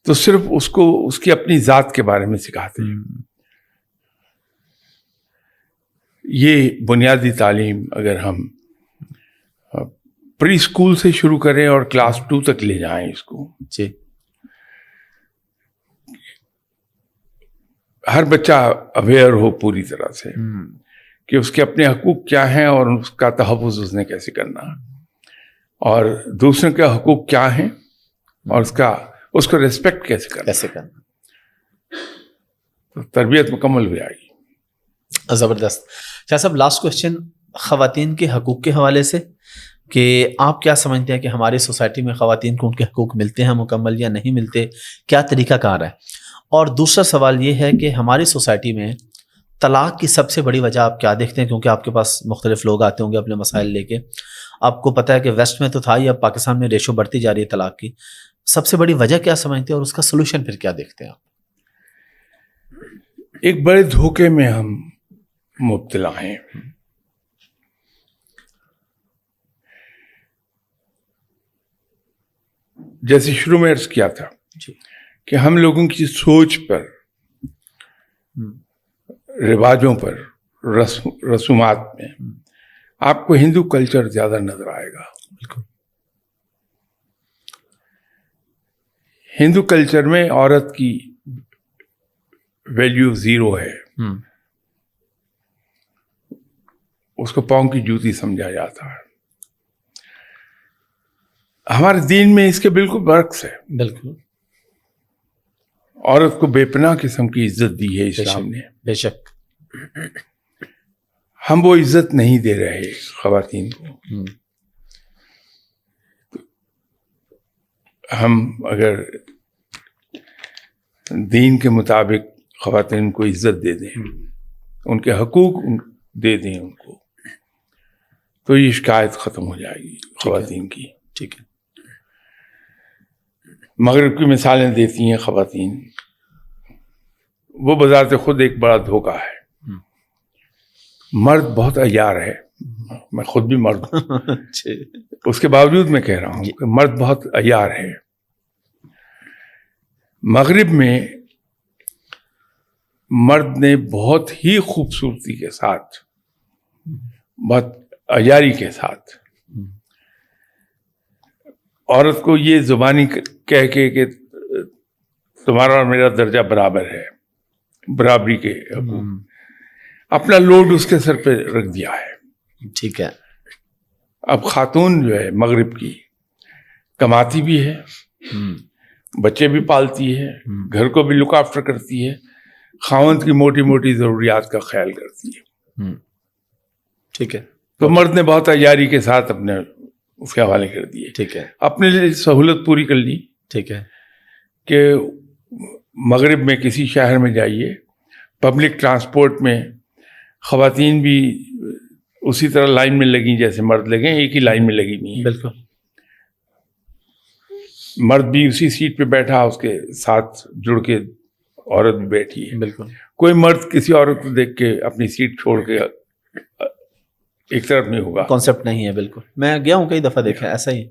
تو صرف اس کو اس کی اپنی ذات کے بارے میں سکھاتے ہیں. یہ بنیادی تعلیم اگر ہم پری اسکول سے شروع کریں اور کلاس 2 تک لے جائیں اس کو, جی, ہر بچہ اویئر ہو پوری طرح سے کہ اس کے اپنے حقوق کیا ہیں اور اس کا تحفظ اس نے کیسے کرنا ہے, اور دوسروں کے حقوق کیا ہیں اور اس کو ریسپیکٹ کیسے کرنا. تو تربیت مکمل ہو جائے گی. زبردست. شاہ صاحب, لاسٹ کوشچن خواتین کے حقوق کے حوالے سے, کہ آپ کیا سمجھتے ہیں کہ ہماری سوسائٹی میں خواتین کو ان کے حقوق ملتے ہیں مکمل یا نہیں ملتے, کیا طریقہ کار ہے؟ اور دوسرا سوال یہ ہے کہ ہماری سوسائٹی میں طلاق کی سب سے بڑی وجہ آپ کیا دیکھتے ہیں؟ کیونکہ آپ کے پاس مختلف لوگ آتے ہوں گے اپنے مسائل لے کے, آپ کو پتہ ہے کہ ویسٹ میں تو تھا ہی, اب پاکستان میں ریشو بڑھتی جا رہی ہے طلاق کی. سب سے بڑی وجہ کیا سمجھتے ہیں اور اس کا سلوشن پھر کیا دیکھتے ہیں آپ؟ ایک بڑے دھوکے میں ہم مبتلا ہیں. جیسے شروع میں عرض کیا تھا کہ ہم لوگوں کی سوچ پر, رواجوں پر, رسومات میں آپ کو ہندو کلچر زیادہ نظر آئے گا. بالکل. ہندو کلچر میں عورت کی ویلیو 0 ہے, اس کو پاؤں کی جوتی سمجھا جاتا ہے. ہمارے دین میں اس کے بالکل برعکس ہے. بالکل. عورت کو بے پناہ قسم کی عزت دی ہے اسلام نے. بے شک. ہم وہ عزت نہیں دے رہے خواتین کو. ہم اگر دین کے مطابق خواتین کو عزت دے دیں, ان کے حقوق دے دیں ان کو, تو یہ شکایت ختم ہو جائے گی خواتین کی. ٹھیک ہے. مغرب کی مثالیں دیتی ہیں خواتین, وہ بذات خود ایک بڑا دھوکہ ہے. مرد بہت عیار ہے, میں خود بھی مرد ہوں, اس کے باوجود میں کہہ رہا ہوں کہ مرد بہت عیار ہے. مغرب میں مرد نے بہت ہی خوبصورتی کے ساتھ, بہت عیاری کے ساتھ عورت کو یہ زبانی کہہ کے کہ تمہارا اور میرا درجہ برابر ہے، برابری کے اپنا لوڈ اس کے سر پہ رکھ دیا ہے. ٹھیک ہے. اب خاتون جو ہے مغرب کی کماتی بھی ہے، بچے بھی پالتی ہے، گھر کو بھی لک آفٹر کرتی ہے، خاوند کی موٹی موٹی ضروریات کا خیال کرتی ہے. ٹھیک ہے. تو مرد نے بہت عیاری کے ساتھ اپنے اس کے حوالے کر دیے. ٹھیک ہے. اپنے لیے سہولت پوری کر لی. ٹھیک ہے. کہ مغرب میں کسی شہر میں جائیے، پبلک ٹرانسپورٹ میں خواتین بھی اسی طرح لائن میں لگیں جیسے مرد لگیں، ایک ہی لائن میں لگی نہیں. بالکل. مرد بھی اسی سیٹ پہ بیٹھا، اس کے ساتھ جڑ کے عورت بھی بیٹھی ہے. بالکل. کوئی مرد کسی عورت کو دیکھ کے اپنی سیٹ چھوڑ کے ایک طرف نہیں ہوگا. کانسیپٹ نہیں ہے. بالکل. میں گیا ہوں کئی دفعہ، دیکھا ایسا ہی.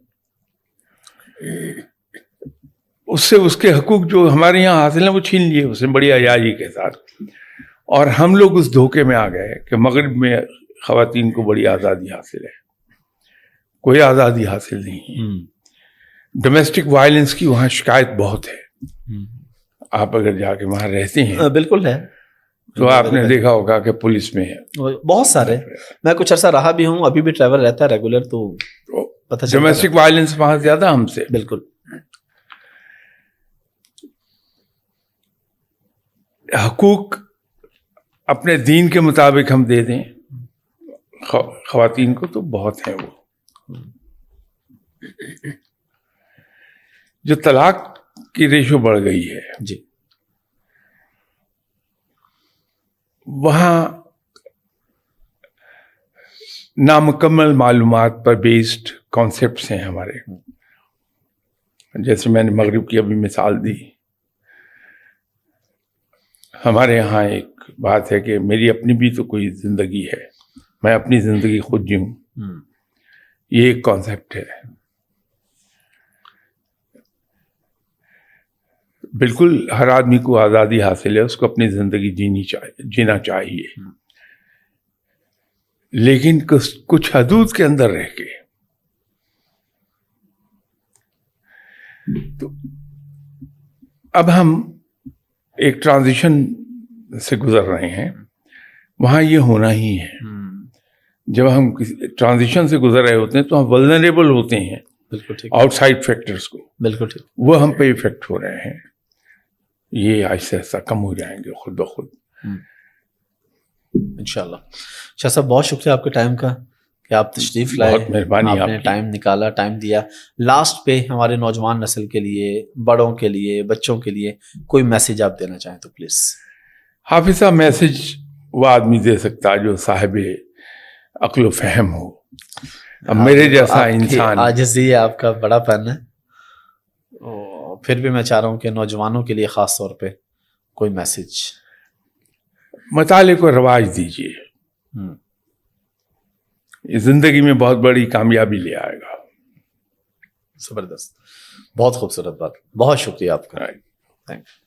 اس سے اس کے حقوق جو ہمارے یہاں حاصل ہیں وہ چھین لیے اس نے بڑی عیاری کے ساتھ. اور ہم لوگ اس دھوکے میں آ گئے کہ مغرب میں خواتین کو بڑی آزادی حاصل ہے. کوئی آزادی حاصل نہیں ہے. ڈومیسٹک وائلنس کی وہاں شکایت بہت ہے. آپ اگر جا کے وہاں رہتے ہیں بالکل ہے تو آپ نے دیکھا ہوگا کہ پولیس میں بہت سارے. میں کچھ عرصہ رہا بھی ہوں، ابھی بھی ٹریول رہتا ہے ریگولر، تو پتہ چلتا ہے. ڈومیسٹک وائلنس وہاں زیادہ ہم سے. بالکل. حقوق اپنے دین کے مطابق ہم دے دیں خواتین کو تو بہت ہیں. وہ جو طلاق کی ریشو بڑھ گئی ہے جی، وہاں نامکمل معلومات پر بیسڈ کانسیپٹس ہیں ہمارے. جیسے میں نے مغرب کی ابھی مثال دی. ہمارے یہاں ایک بات ہے کہ میری اپنی بھی تو کوئی زندگی ہے، میں اپنی زندگی خود جیوں. یہ ایک کانسیپٹ ہے. بالکل ہر آدمی کو آزادی حاصل ہے، اس کو اپنی زندگی جینا چاہیے، لیکن کچھ حدود کے اندر رہ کے. تو اب ہم ایک ٹرانزیشن سے گزر رہے ہیں، وہاں یہ ہونا ہی ہے. جب ہم ٹرانزیشن سے گزر رہے ہوتے ہیں تو ہم ولنریبل ہوتے ہیں آؤٹ سائڈ فیکٹرز کو. بالکل ٹھیک. وہ ہم پہ افیکٹ ہو رہے ہیں. یہ آہستہ آہستہ کم ہو جائیں گے خود بخود انشاءاللہ. شاہ صاحب بہت شکریہ آپ کے ٹائم کا کہ آپ تشریف لائے. بہت مہربانی. آپ نے ٹائم نکالا، ٹائم دیا. لاسٹ پہ ہمارے نوجوان نسل کے لیے، بڑوں کے لیے، بچوں کے لیے کوئی میسج آپ دینا چاہیں تو پلیز. حافظ صاحب، میسج وہ آدمی دے سکتا جو صاحب عقل و فہم ہو. اب میرے جیسا انسان، عاجزی ہے آپ کا بڑا پن ہے. پھر بھی میں چاہ رہا ہوں کہ نوجوانوں کے لیے خاص طور پہ کوئی میسج. مطالعے کو رواج دیجیے، یہ زندگی میں بہت بڑی کامیابی لے آئے گا. زبردست. بہت خوبصورت بات. بہت شکریہ آپ کا. Thank you.